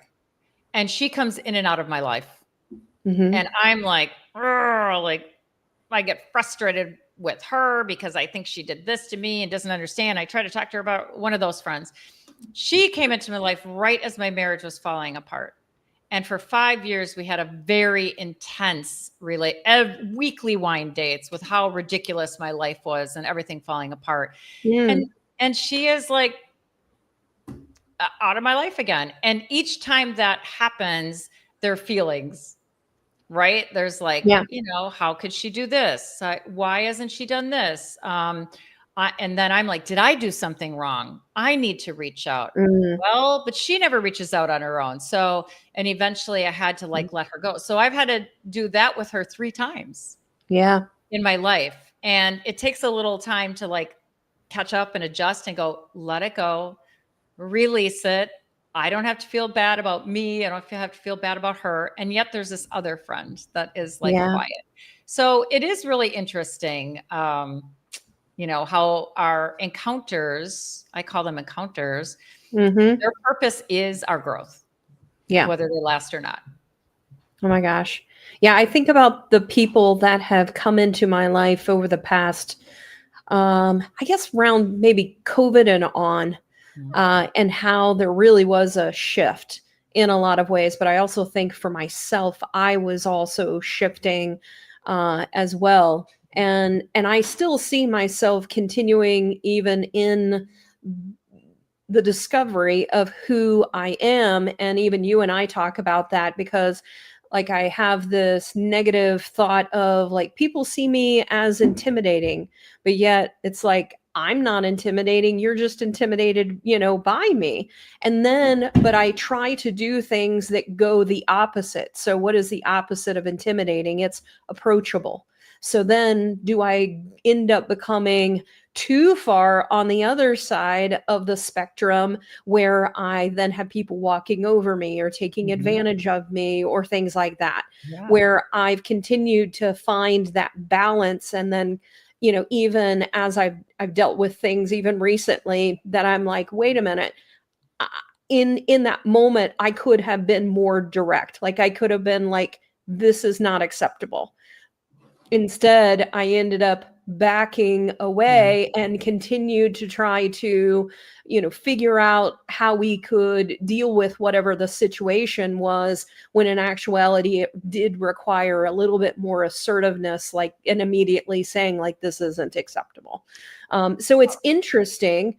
and she comes in and out of my life. And I'm I get frustrated with her because I think she did this to me and doesn't understand. I try to talk to her about one of those friends. She came into my life right as my marriage was falling apart. And for 5 years, we had a very intense weekly wine dates with how ridiculous my life was and everything falling apart. And she is out of my life again. And each time that happens, there are feelings, right? There's how could she do this? Why hasn't she done this? And then I'm like, did I do something wrong? I need to reach out. Well, but she never reaches out on her own. So, and eventually I had to let her go. So I've had to do that with her 3 times in my life. And it takes a little time to catch up and adjust and go, let it go, release it. I don't have to feel bad about me. I don't have to feel bad about her. And yet there's this other friend that is quiet. So it is really interesting. How our encounters, I call them encounters, their purpose is our growth, whether they last or not. Oh my gosh. Yeah. I think about the people that have come into my life over the past, I guess around maybe COVID and on, and how there really was a shift in a lot of ways. But I also think for myself, I was also shifting as well. And I still see myself continuing even in the discovery of who I am. And even you and I talk about that because I have this negative thought of people see me as intimidating, but yet it's I'm not intimidating. You're just intimidated, by me. And then, but I try to do things that go the opposite. So what is the opposite of intimidating? It's approachable. So then do I end up becoming too far on the other side of the spectrum where I then have people walking over me or taking advantage of me or things like that, where I've continued to find that balance. And then, even as I've dealt with things even recently that I'm like, wait a minute, in that moment, I could have been more direct. Like I could have been like, this is not acceptable. Instead, I ended up backing away and continued to try to, figure out how we could deal with whatever the situation was, when in actuality, it did require a little bit more assertiveness, like, and immediately saying like, this isn't acceptable. So it's interesting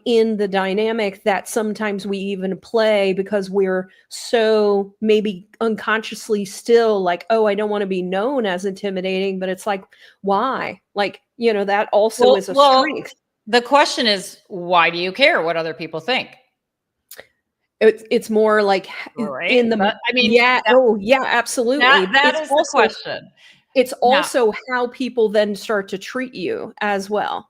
in the dynamic that sometimes we even play because we're so maybe unconsciously still like, oh, I don't want to be known as intimidating, but it's like, why? Like, that also is a strength. The question is, why do you care what other people think? It's more like right? In the, absolutely. That is also, the question. It's also how people then start to treat you as well.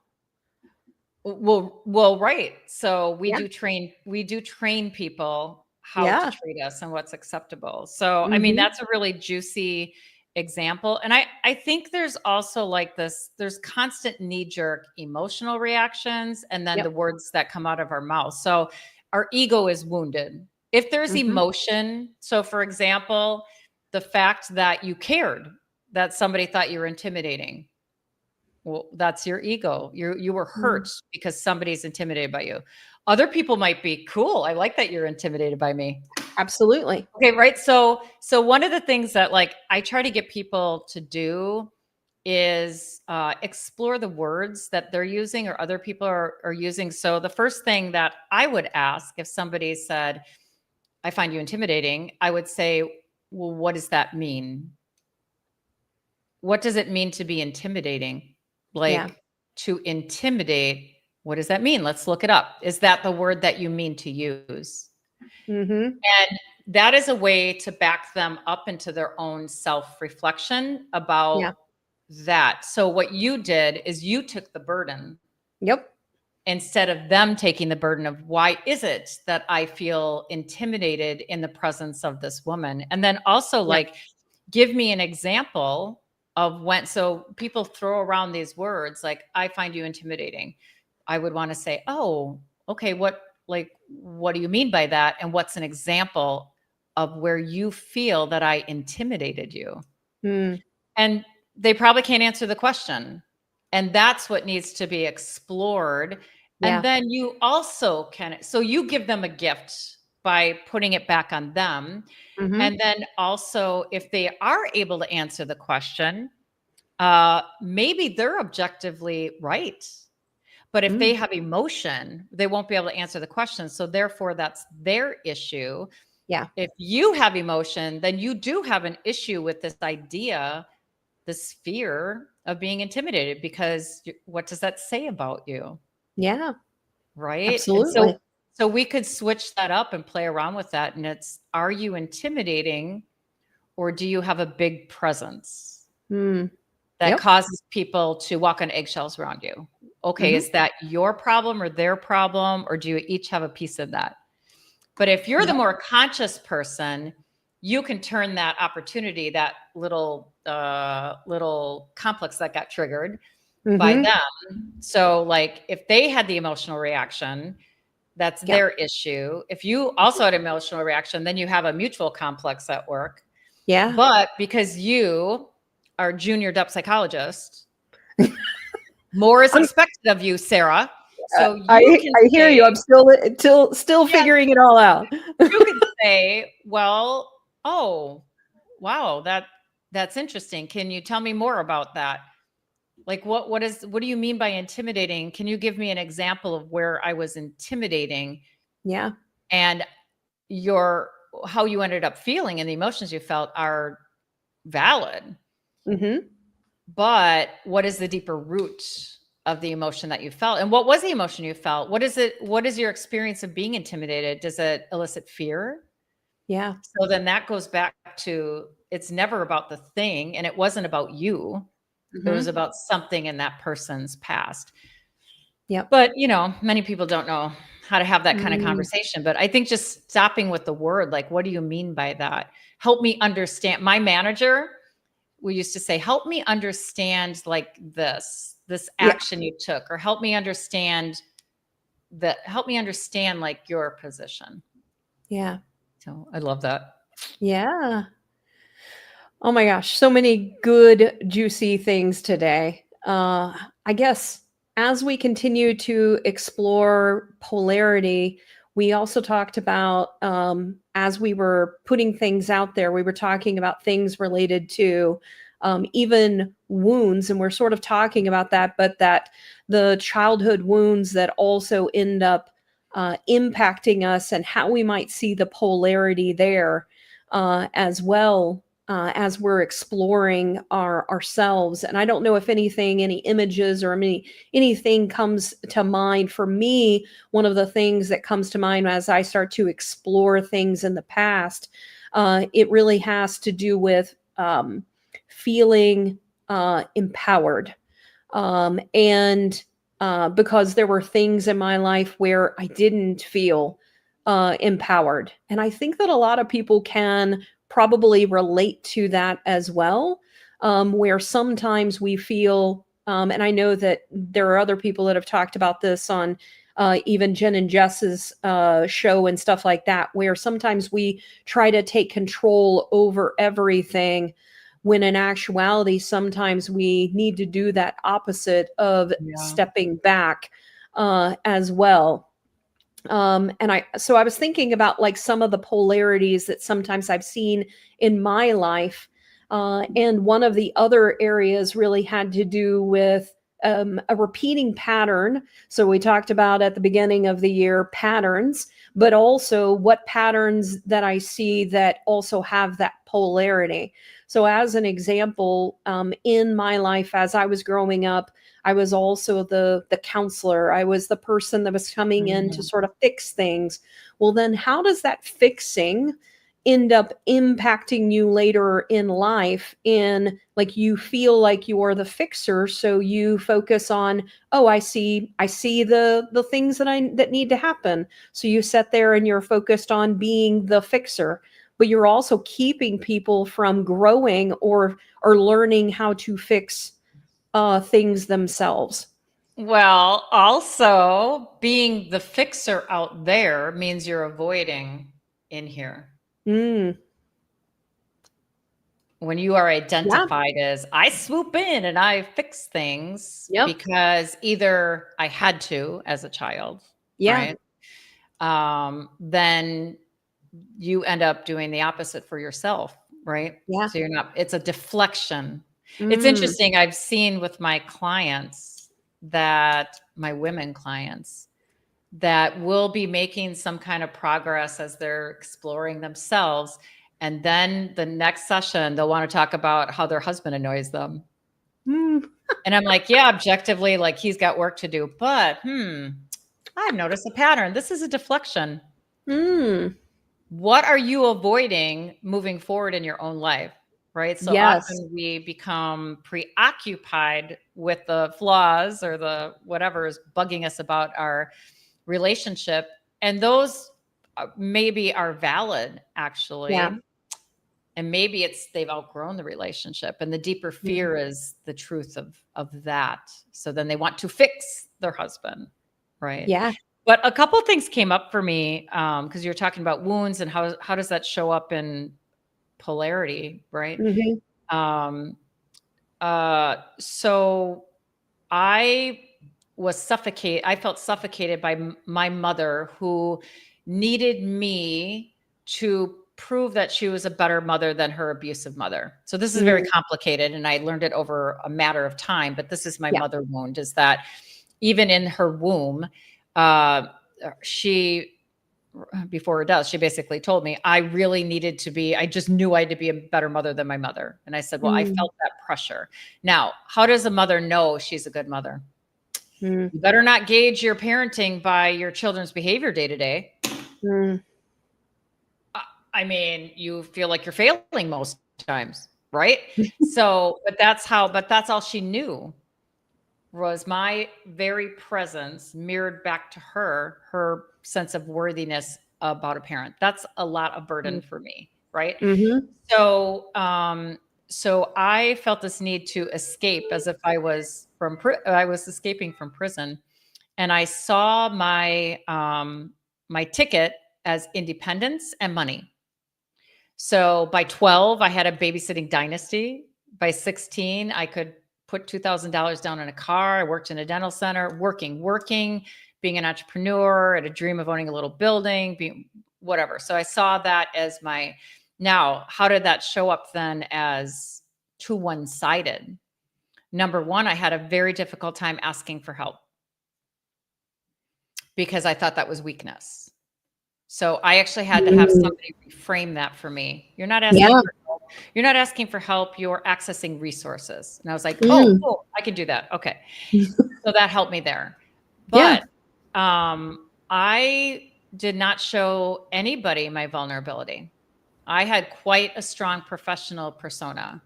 Well, right. So we do train people how to treat us and what's acceptable. So, I mean, that's a really juicy example. And I think there's also like there's constant knee-jerk emotional reactions and then the words that come out of our mouth. So our ego is wounded. If there's emotion, so for example, the fact that you cared that somebody thought you were intimidating, well, that's your ego. You were hurt because somebody's intimidated by you. Other people might be, cool, I like that you're intimidated by me. Absolutely. Okay, right. So one of the things that like I try to get people to do is explore the words that they're using or other people are using. So the first thing that I would ask if somebody said, I find you intimidating, I would say, well, what does that mean? What does it mean to be intimidating? Like to intimidate, what does that mean? Let's look it up. Is that the word that you mean to use? And that is a way to back them up into their own self-reflection about that. So what you did is you took the burden. Instead of them taking the burden of why is it that I feel intimidated in the presence of this woman? And then also like, give me an example of when, so people throw around these words, like, I find you intimidating. I would want to say, oh, okay, what do you mean by that? And what's an example of where you feel that I intimidated you? And they probably can't answer the question. And that's what needs to be explored. And then you also can, so you give them a gift by putting it back on them. And then also, if they are able to answer the question, maybe they're objectively right. But if they have emotion, they won't be able to answer the question. So therefore, that's their issue. If you have emotion, then you do have an issue with this idea, this fear of being intimidated, because what does that say about you? Right. Absolutely. So we could switch that up and play around with that. And it's, are you intimidating or do you have a big presence that causes people to walk on eggshells around you? Okay. Is that your problem or their problem? Or do you each have a piece of that? But if you're the more conscious person, you can turn that opportunity, that little complex that got triggered by them. So like if they had the emotional reaction, that's their issue. If you also had an emotional reaction, then you have a mutual complex at work. But because you are junior depth psychologist, more is expected of you, Sarah. So I hear you. I'm still figuring it all out. You could say, well, oh, wow, that's interesting. Can you tell me more about that? Like what do you mean by intimidating? Can you give me an example of where I was intimidating? And how you ended up feeling and the emotions you felt are valid. But what is the deeper root of the emotion that you felt? And what was the emotion you felt? What is your experience of being intimidated? Does it elicit fear? So then that goes back to, it's never about the thing, and it wasn't about you. It was about something in that person's past. Yeah. But, many people don't know how to have that kind of conversation. But I think just stopping with the word, like, what do you mean by that? Help me understand. My manager, we used to say, help me understand like this action you took, or help me understand like your position. Yeah. So I love that. Yeah. Oh my gosh, so many good, juicy things today. I guess as we continue to explore polarity, we also talked about, as we were putting things out there, we were talking about things related to even wounds. And we're sort of talking about that, but that the childhood wounds that also end up impacting us, and how we might see the polarity there as well, as we're exploring ourselves. And I don't know if any images or anything comes to mind. For me, one of the things that comes to mind as I start to explore things in the past, it really has to do with feeling empowered. And because there were things in my life where I didn't feel empowered. And I think that a lot of people can probably relate to that as well, where sometimes we feel, and I know that there are other people that have talked about this on even Jen and Jess's show and stuff like that, where sometimes we try to take control over everything, when in actuality, sometimes we need to do that opposite of stepping back as well. And I was thinking about like some of the polarities that sometimes I've seen in my life. And one of the other areas really had to do with a repeating pattern. So we talked about at the beginning of the year patterns, but also what patterns that I see that also have that polarity. So as an example, in my life as I was growing up, I was also the counselor. I was the person that was coming in to sort of fix things. Well, then how does that fixing end up impacting you later in life? In like, you feel like you are the fixer, so you focus on, oh, I see the things that need to happen. So you sit there and you're focused on being the fixer, but you're also keeping people from growing or learning how to fix things themselves. Well, also being the fixer out there means you're avoiding in here. When you are identified as, I swoop in and I fix things because either I had to as a child, right? Then you end up doing the opposite for yourself, right? So it's a deflection. It's interesting. I've seen with my clients, my women clients, that will be making some kind of progress as they're exploring themselves. And then the next session, they'll want to talk about how their husband annoys them. And I'm like, yeah, objectively, like, he's got work to do, but I've noticed a pattern. This is a deflection. What are you avoiding moving forward in your own life? Right. So often we become preoccupied with the flaws or the whatever is bugging us about our relationship. And those maybe are valid, actually. And maybe they've outgrown the relationship. And the deeper fear is the truth of that. So then they want to fix their husband. Right. But a couple of things came up for me, because you're talking about wounds and how does that show up in polarity, right? So I felt suffocated by my mother, who needed me to prove that she was a better mother than her abusive mother. So this is very complicated, and I learned it over a matter of time, but this is my mother wound, is that even in her womb, before her death, she basically told me I just knew I had to be a better mother than my mother. And I said, well, I felt that pressure. Now, how does a mother know she's a good mother? You better not gauge your parenting by your children's behavior day to day. I mean, you feel like you're failing most times. right? So, but that's all she knew, was my very presence mirrored back to her sense of worthiness about a parent. That's a lot of burden for me, right? Mm-hmm. So, so I felt this need to escape, as if I was I was escaping from prison, and I saw my ticket as independence and money. So by 12, I had a babysitting dynasty. By 16, I could put $2,000 down in a car. I worked in a dental center, working, being an entrepreneur, had a dream of owning a little building, being whatever. So I saw that as my, now, how did that show up then as too one-sided? Number one, I had a very difficult time asking for help because I thought that was weakness. So I actually had to have somebody reframe that for me. You're not asking for help. You're not asking for help. You're accessing resources. And I was like, oh, cool, I can do that. Okay. So that helped me there. But I did not show anybody my vulnerability. I had quite a strong professional persona.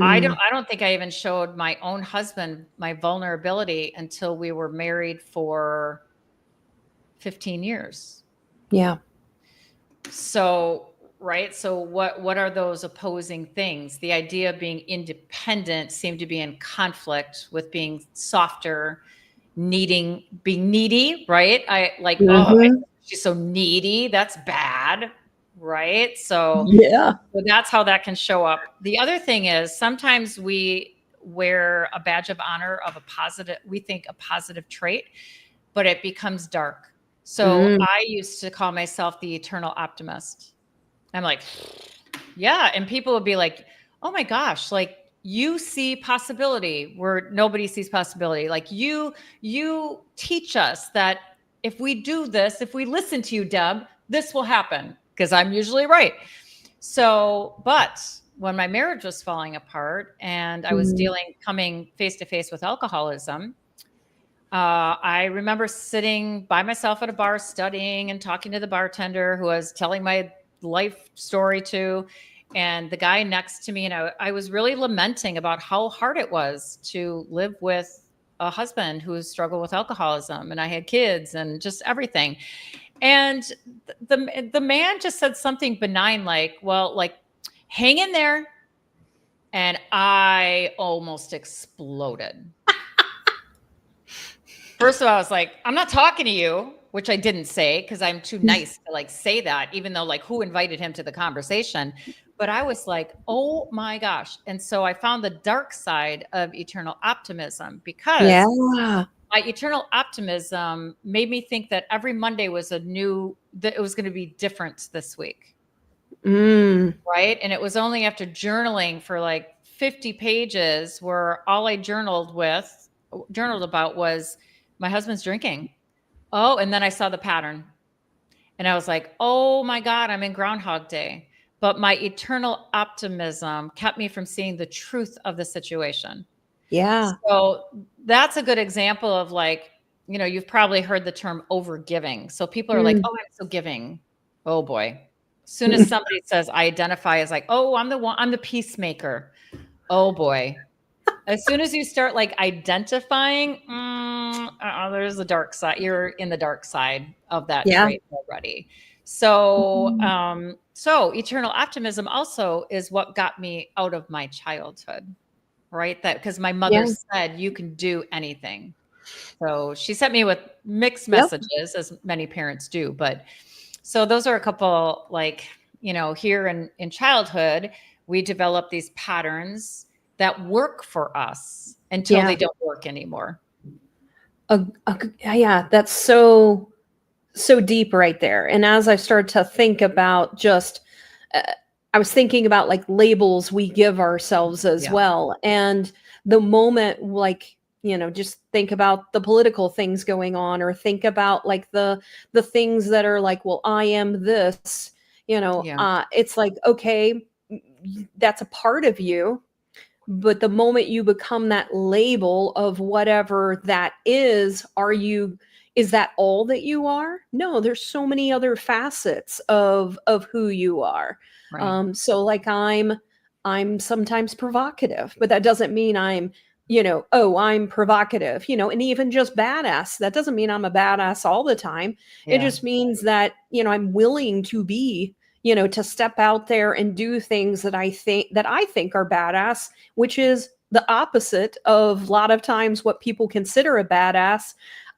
I don't think I even showed my own husband my vulnerability until we were married for 15 years. Yeah. So, right. So what are those opposing things? The idea of being independent seemed to be in conflict with being softer, being needy, right? I like, she's so needy. That's bad. Right. So that's how that can show up. The other thing is sometimes we wear a badge of honor of we think a positive trait, but it becomes dark. So I used to call myself the eternal optimist. I'm like, yeah. And people would be like, oh my gosh, like you see possibility where nobody sees possibility. Like you teach us that if we do this, if we listen to you, Deb, this will happen, because I'm usually right. So, but when my marriage was falling apart and I was coming face to face with alcoholism, I remember sitting by myself at a bar, studying and talking to the bartender who I was telling my life story to. And the guy next to me, and I was really lamenting about how hard it was to live with a husband who struggled with alcoholism. And I had kids and just everything. And the man just said something benign, like, well, like, hang in there. And I almost exploded. First of all, I was like, I'm not talking to you, which I didn't say because I'm too nice to like say that, even though like who invited him to the conversation. But I was like, oh my gosh. And so I found the dark side of eternal optimism, because my eternal optimism made me think that every Monday was that it was going to be different this week. Right. And it was only after journaling for like 50 pages where all I journaled about was my husband's drinking. Oh, and then I saw the pattern and I was like, oh my God, I'm in Groundhog Day. But my eternal optimism kept me from seeing the truth of the situation. Yeah. So that's a good example of like, you know, you've probably heard the term overgiving. So people are like, oh, I'm so giving. Oh boy. As soon as somebody says I identify as like, oh, I'm the peacemaker. Oh boy. As soon as you start like identifying, there's the dark side. You're in the dark side of that trait already. So, so eternal optimism also is what got me out of my childhood, right? That because my mother said you can do anything. So she sent me with mixed messages, as many parents do. But so those are a couple, like, you know, here in childhood, we develop these patterns that work for us until they don't work anymore. Yeah, that's so deep right there. And as I started to think about just, I was thinking about like labels we give ourselves as well. And the moment, like, you know, just think about the political things going on, or think about like the things that are like, well, I am this, you know, it's like, okay, that's a part of you. But the moment you become that label of whatever that is that all that you are? No, there's so many other facets of who you are. Right. So like I'm I'm sometimes provocative, but that doesn't mean I'm, oh, I'm provocative, and even just badass. That doesn't mean I'm a badass all the time. It Yeah. just means that, I'm willing to be, to step out there and do things that I think are badass, which is the opposite of a lot of times what people consider a badass.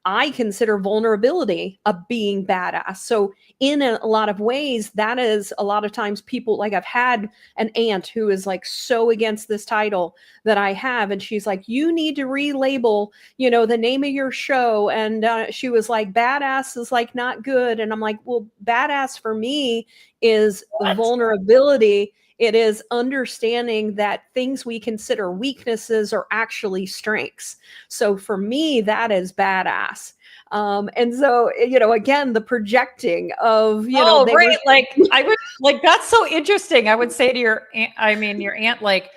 I consider vulnerability a being badass. So in a lot of ways, that is a lot of times people, like I've had an aunt who is like so against this title that I have, and she's like, you need to relabel, the name of your show. And she was like, badass is like not good. And I'm like, well, badass for me is vulnerability. It is understanding that things we consider weaknesses are actually strengths. So for me, that is badass. And so, again, the projecting of, Oh, right. Like I would like, that's so interesting. I would say to your aunt, your aunt, like,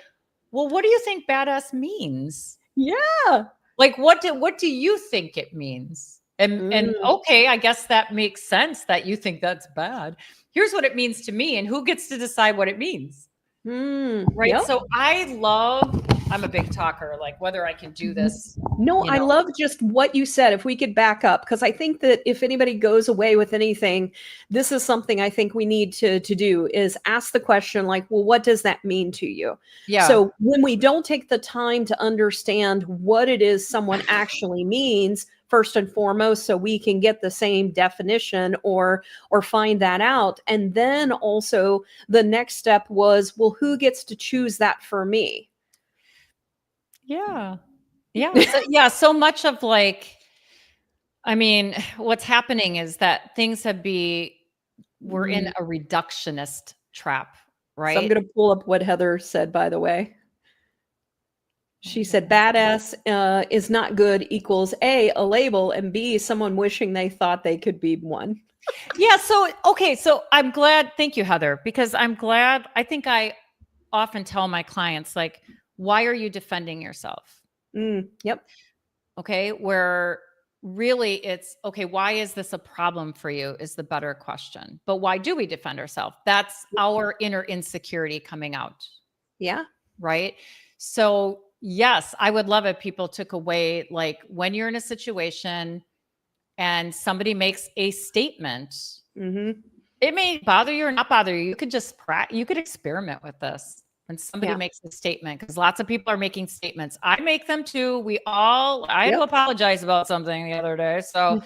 well, what do you think badass means? Yeah. Like, what do you think it means? And okay, I guess that makes sense that you think that's bad. Here's what it means to me, and who gets to decide what it means? Right. Yep. So I'm a big talker, like whether I can do this. No, I love just what you said. If we could back up, because I think that if anybody goes away with anything, this is something I think we need to do is ask the question like, well, what does that mean to you? Yeah. So when we don't take the time to understand what it is someone actually means, first and foremost, so we can get the same definition or find that out. And then also the next step was, well, who gets to choose that for me? Yeah. Yeah. So much of like, what's happening is that we're in a reductionist trap, right? So I'm going to pull up what Heather said, by the way. She said, badass is not good equals A, a label, and B, someone wishing they thought they could be one. Yeah. So, okay. So I'm glad. Thank you, Heather, because I think I often tell my clients, like, why are you defending yourself? Yep. Okay. Where really it's, okay, why is this a problem for you is the better question. But why do we defend ourselves? That's our inner insecurity coming out. Yeah. Right. So yes, I would love if people took away, like when you're in a situation and somebody makes a statement, it may bother you or not bother you. You could just you could experiment with this. When somebody makes a statement, because lots of people are making statements. I make them too. I had to apologize about something the other day. So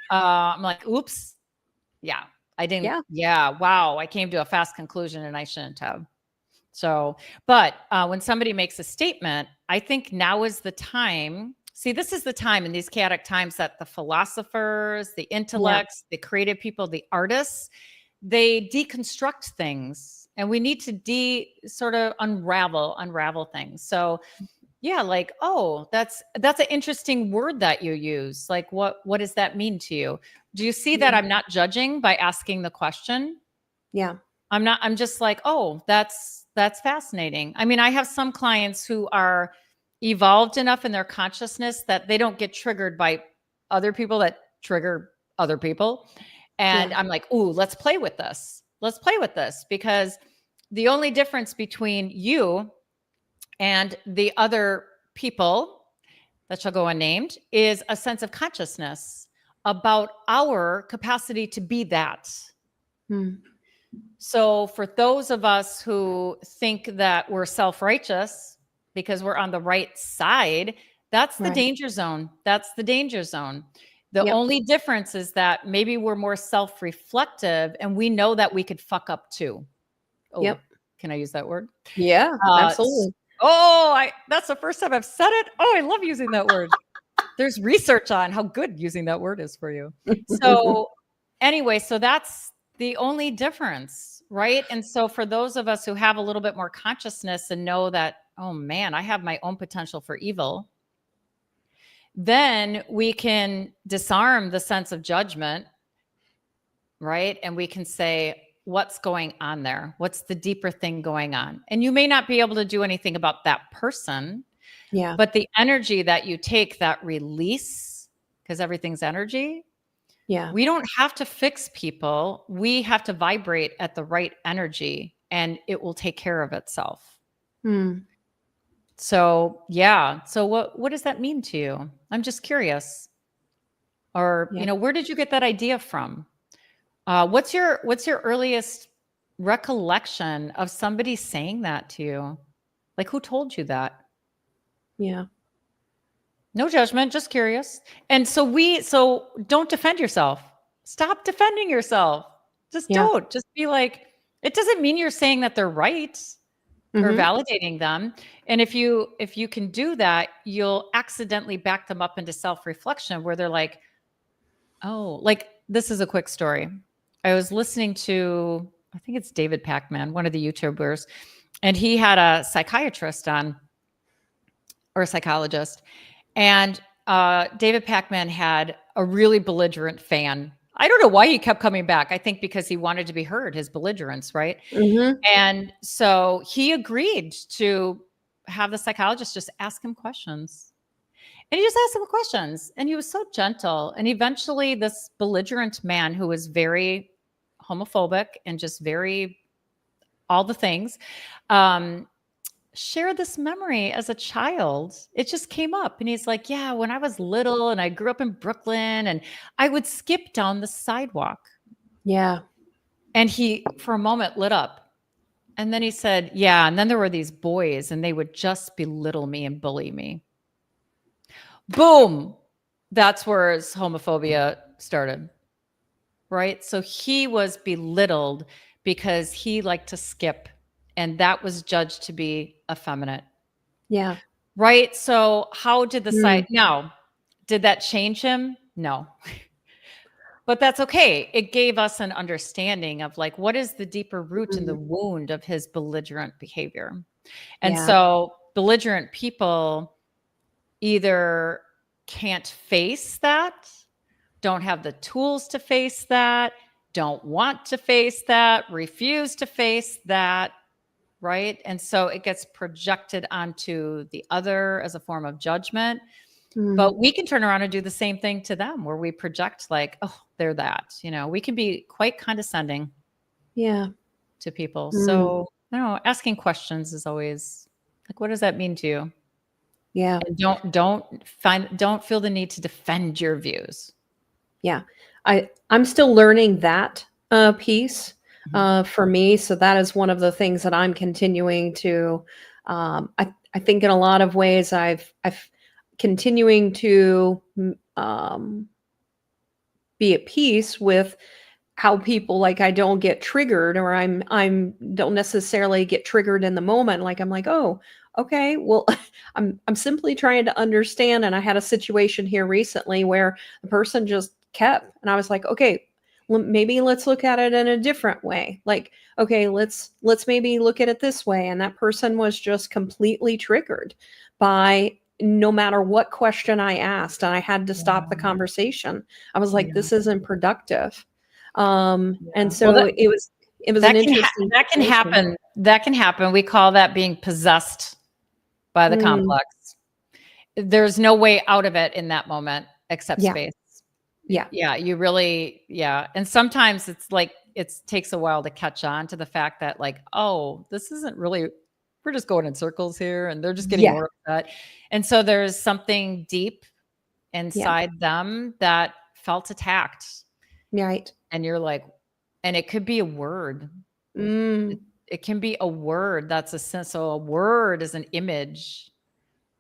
I'm like, oops. Yeah, I didn't. Yeah. Wow. I came to a fast conclusion and I shouldn't have. So, but when somebody makes a statement, I think now is the time. See, this is the time in these chaotic times that the philosophers, the intellects, the creative people, the artists, they deconstruct things. And we need to sort of unravel things. So yeah, like, oh, that's an interesting word that you use. Like, what does that mean to you? Do you see that I'm not judging by asking the question? Yeah. I'm just like, oh, that's fascinating. I have some clients who are evolved enough in their consciousness that they don't get triggered by other people that trigger other people. And I'm like, ooh, let's play with this. Let's play with this, because the only difference between you and the other people that shall go unnamed is a sense of consciousness about our capacity to be that. So for those of us who think that we're self-righteous because we're on the right side, that's the danger zone. That's the danger zone. The only difference is that maybe we're more self-reflective and we know that we could fuck up too. Oh, can I use that word? Yeah, absolutely. That's the first time I've said it. Oh, I love using that word. There's research on how good using that word is for you. So anyway, so that's the only difference, right? And so for those of us who have a little bit more consciousness and know that, oh man, I have my own potential for evil, then we can disarm the sense of judgment, right? And we can say, what's going on there? What's the deeper thing going on? And you may not be able to do anything about that person. Yeah. But the energy that you take, that release, because everything's energy. Yeah. We don't have to fix people. We have to vibrate at the right energy and it will take care of itself. So, yeah. So what does that mean to you? I'm just curious. Or, Yeah. where did you get that idea from? What's your earliest recollection of somebody saying that to you? Like, who told you that? Yeah. No judgment, just curious. And so don't defend yourself. Stop defending yourself. Just Yeah. don't. Just be like, it doesn't mean you're saying that they're right or validating them. And if you can do that, you'll accidentally back them up into self-reflection where they're like, oh, like this is a quick story. I was listening to, I think it's David Pacman, one of the YouTubers, and he had a psychiatrist on, or a psychologist. And David Pacman had a really belligerent fan. I don't know why he kept coming back. I think because he wanted to be heard, his belligerence, right? And so he agreed to have the psychologist just ask him questions. And he just asked him questions. And he was so gentle. And eventually, this belligerent man who was very homophobic and just very all the things, shared this memory as a child. It just came up. And he's like, yeah, when I was little and I grew up in Brooklyn and I would skip down the sidewalk. Yeah. And he, for a moment, lit up. And then he said, yeah. And then there were these boys and they would just belittle me and bully me. Boom. That's where his homophobia started. Right. So he was belittled because he liked to skip. And that was judged to be effeminate. Yeah. Right. So how did the site now? Did that change him? No. But that's okay. It gave us an understanding of like, what is the deeper root in the wound of his belligerent behavior? And so belligerent people either can't face that, don't have the tools to face that, don't want to face that, refuse to face that, right? And so it gets projected onto the other as a form of judgment. But we can turn around and do the same thing to them where we project like, oh, they're that. We can be quite condescending to people. So, asking questions is always like, what does that mean to you? Yeah. And don't feel the need to defend your views. Yeah. I'm still learning that piece for me. So that is one of the things that I'm continuing to, I think in a lot of ways I've continuing to be at peace with how people, like, I don't get triggered, or I'm don't necessarily get triggered in the moment. Like, I'm like, oh, okay, well, I'm simply trying to understand. And I had a situation here recently where the person just kept, and I was like, okay, maybe let's look at it in a different way. Like, okay, let's maybe look at it this way. And that person was just completely triggered by no matter what question I asked, and I had to stop the conversation. I was like, this isn't productive. And so it was an interesting. That can happen. That can happen. We call that being possessed by the complex. There's no way out of it in that moment except space. Yeah. Yeah. You really, And sometimes it's like, it takes a while to catch on to the fact that like, oh, this isn't really, we're just going in circles here and they're just getting more upset. And so there's something deep inside them that felt attacked. Right. And you're like, and it could be a word. It can be a word. That's a sense. So a word is an image.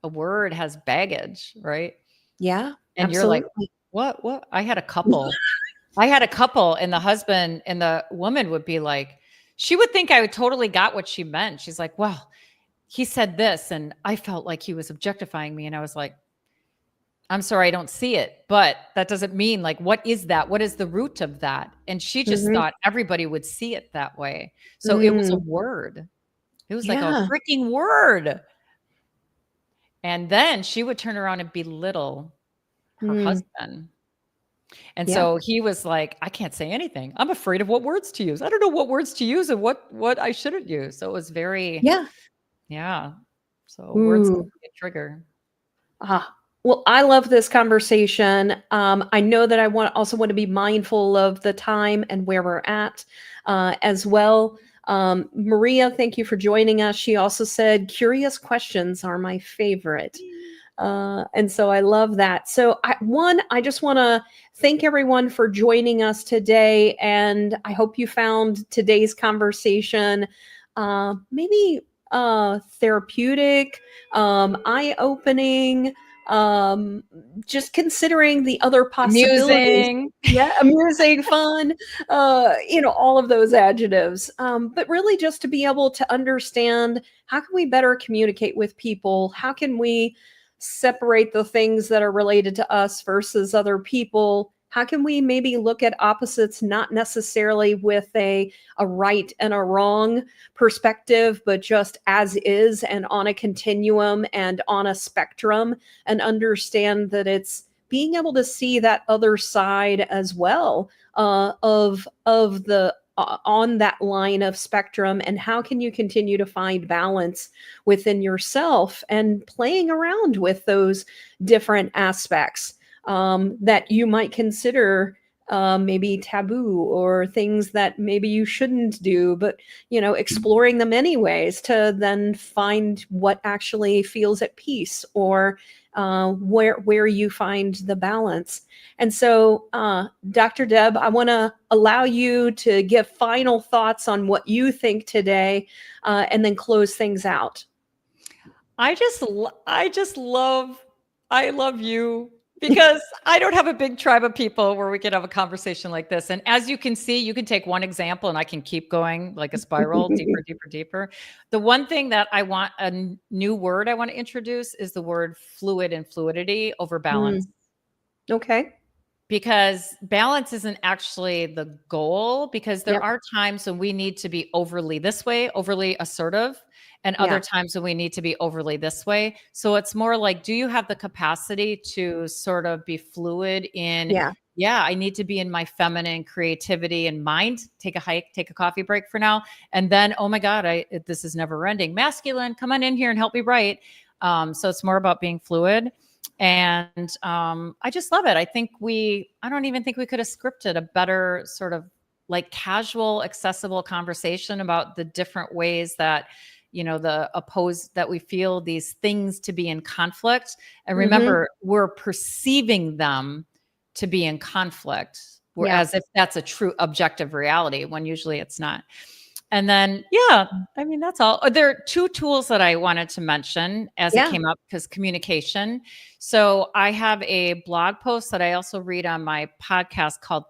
A word has baggage, right? Yeah. And absolutely. you're like, what? I had a couple. And the husband and the woman would be like, she would think I totally got what she meant. She's like, well, he said this and I felt like he was objectifying me. And I was like, I'm sorry, I don't see it, but that doesn't mean like, what is that? What is the root of that? And she just thought everybody would see it that way. So it was a word. It was like a freaking word. And then she would turn around and belittle her husband. And so he was like, I can't say anything. I'm afraid of what words to use. I don't know what words to use and what I shouldn't use. So it was very, So words can be a trigger. Well, I love this conversation. I know that I also want to be mindful of the time and where we're at as well. Maria, thank you for joining us. She also said, curious questions are my favorite. And so I love that. So I just want to thank everyone for joining us today. And I hope you found today's conversation maybe therapeutic, eye-opening, just considering the other possibilities. Amusing. Yeah, amusing, fun, all of those adjectives. But really just to be able to understand, how can we better communicate with people? How can we separate the things that are related to us versus other people? How can we maybe look at opposites, not necessarily with a right and a wrong perspective, but just as is and on a continuum and on a spectrum, and understand that it's being able to see that other side as well, of the on that line of spectrum, and how can you continue to find balance within yourself and playing around with those different aspects that you might consider maybe taboo, or things that maybe you shouldn't do, but exploring them anyways to then find what actually feels at peace, or where you find the balance. And so, Dr. Deb, I want to allow you to give final thoughts on what you think today, and then close things out. I love you, because I don't have a big tribe of people where we can have a conversation like this. And as you can see, you can take one example and I can keep going like a spiral, deeper, deeper, deeper. The one thing that I want, new word I want to introduce, is the word fluid and fluidity over balance. Okay. Because balance isn't actually the goal, because there are times when we need to be overly this way, overly assertive, and other times when we need to be overly this way. So it's more like, do you have the capacity to sort of be fluid in, I need to be in my feminine creativity and mind, take a hike, take a coffee break for now. And then, oh my God, this is never ending. Masculine, come on in here and help me write. So it's more about being fluid. And I just love it. I don't even think we could have scripted a better sort of like casual, accessible conversation about the different ways that, that we feel these things to be in conflict. And remember, we're perceiving them to be in conflict, as if that's a true objective reality, when usually it's not. And then, that's all. There are two tools that I wanted to mention as it came up, because communication. So I have a blog post that I also read on my podcast called,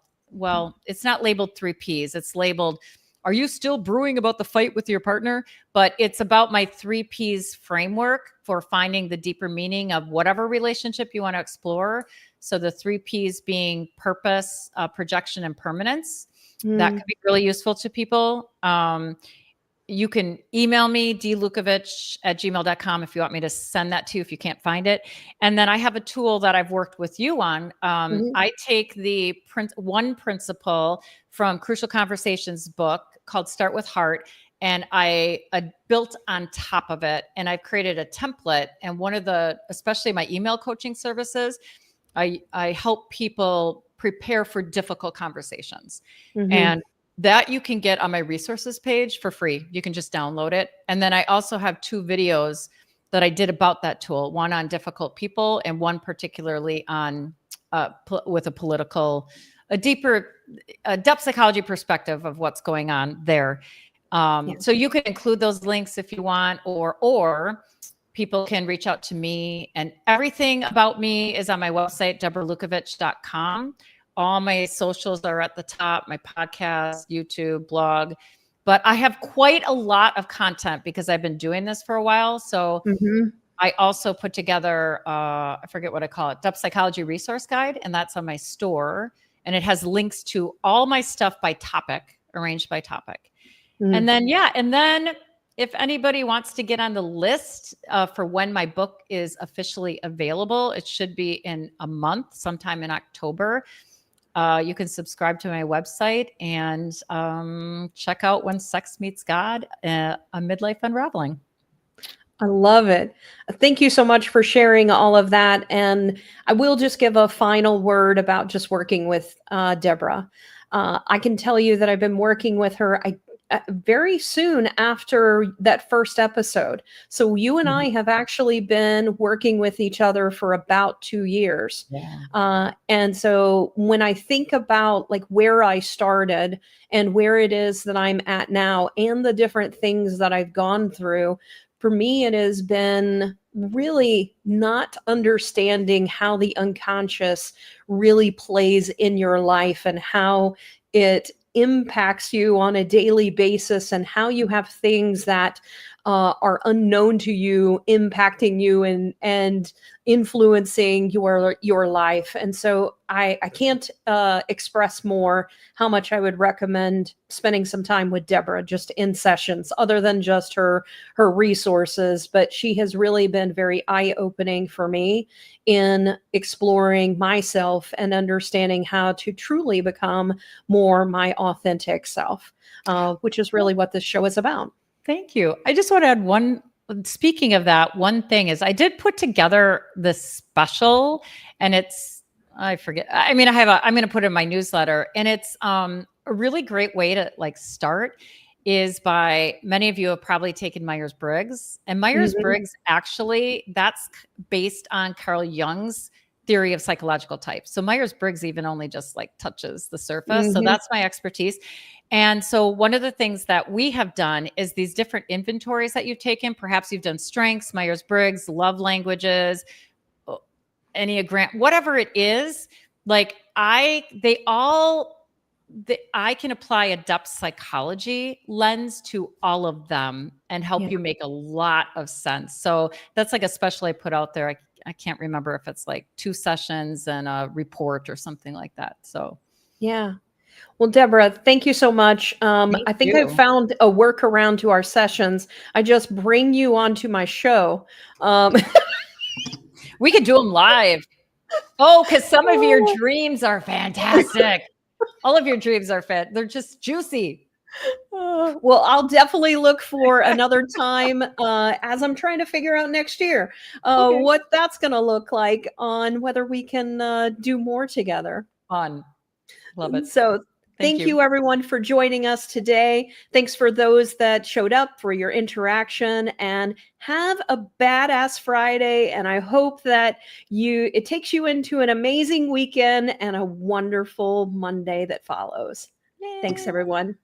it's not labeled 3 Ps. It's labeled, are you still brewing about the fight with your partner? But it's about my 3 Ps framework for finding the deeper meaning of whatever relationship you want to explore. So the 3 Ps being purpose, projection, and permanence. That could be really useful to people. You can email me, dlukovich@gmail.com, if you want me to send that to you if you can't find it. And then I have a tool that I've worked with you on. I take the one principle from Crucial Conversations book called Start with Heart, and I built on top of it, and I've created a template. And one of especially my email coaching services, I help people prepare for difficult conversations. And that you can get on my resources page for free. You can just download it. And then I also have 2 videos that I did about that tool, one on difficult people and one particularly on with a deeper depth psychology perspective of what's going on there. So you can include those links if you want, or people can reach out to me, and everything about me is on my website, deborahlukovich.com. All my socials are at the top, my podcast, YouTube, blog. But I have quite a lot of content because I've been doing this for a while. So I also put together, I forget what I call it, Depth Psychology Resource Guide, and that's on my store. And it has links to all my stuff by topic, arranged by topic. And then, if anybody wants to get on the list for when my book is officially available, it should be in a month, sometime in October. You can subscribe to my website and check out When Sex Meets God, a midlife unraveling. I love it. Thank you so much for sharing all of that. And I will just give a final word about just working with Deborah. I can tell you that I've been working with her. very soon after that first episode. So you and I have actually been working with each other for about 2 years. Yeah. And so when I think about like where I started and where it is that I'm at now and the different things that I've gone through, for me, it has been really not understanding how the unconscious really plays in your life and how it impacts you on a daily basis and how you have things that are unknown to you impacting you and influencing your life. And so I can't express more how much I would recommend spending some time with Deborah just in sessions, other than just her resources. But she has really been very eye-opening for me in exploring myself and understanding how to truly become more my authentic self, which is really what this show is about. Thank you. I just want to add one. Speaking of that, one thing is I did put together this special, and I forget. I mean, I'm going to put it in my newsletter, and it's a really great way to like start is by, many of you have probably taken Myers-Briggs, and Myers-Briggs actually, that's based on Carl Jung's theory of psychological types. So Myers-Briggs even only just like touches the surface. So that's my expertise. And so one of the things that we have done is these different inventories that you've taken. Perhaps you've done strengths, Myers-Briggs, love languages, Enneagram, whatever it is. Like I can apply a depth psychology lens to all of them and help you make a lot of sense. So that's like a special I put out there. I can't remember if it's like 2 sessions and a report or something like that. So yeah. Well, Deborah, thank you so much. I think I've found a workaround to our sessions. I just bring you onto my show. We could do them live. Oh, because some of your dreams are fantastic. All of your dreams are they're just juicy. Well, I'll definitely look for another time as I'm trying to figure out next year what that's going to look like on whether we can do more together. Fun. Love it. So thank you everyone for joining us today. Thanks for those that showed up for your interaction, and have a badass Friday. And I hope that it takes you into an amazing weekend and a wonderful Monday that follows. Yay. Thanks everyone.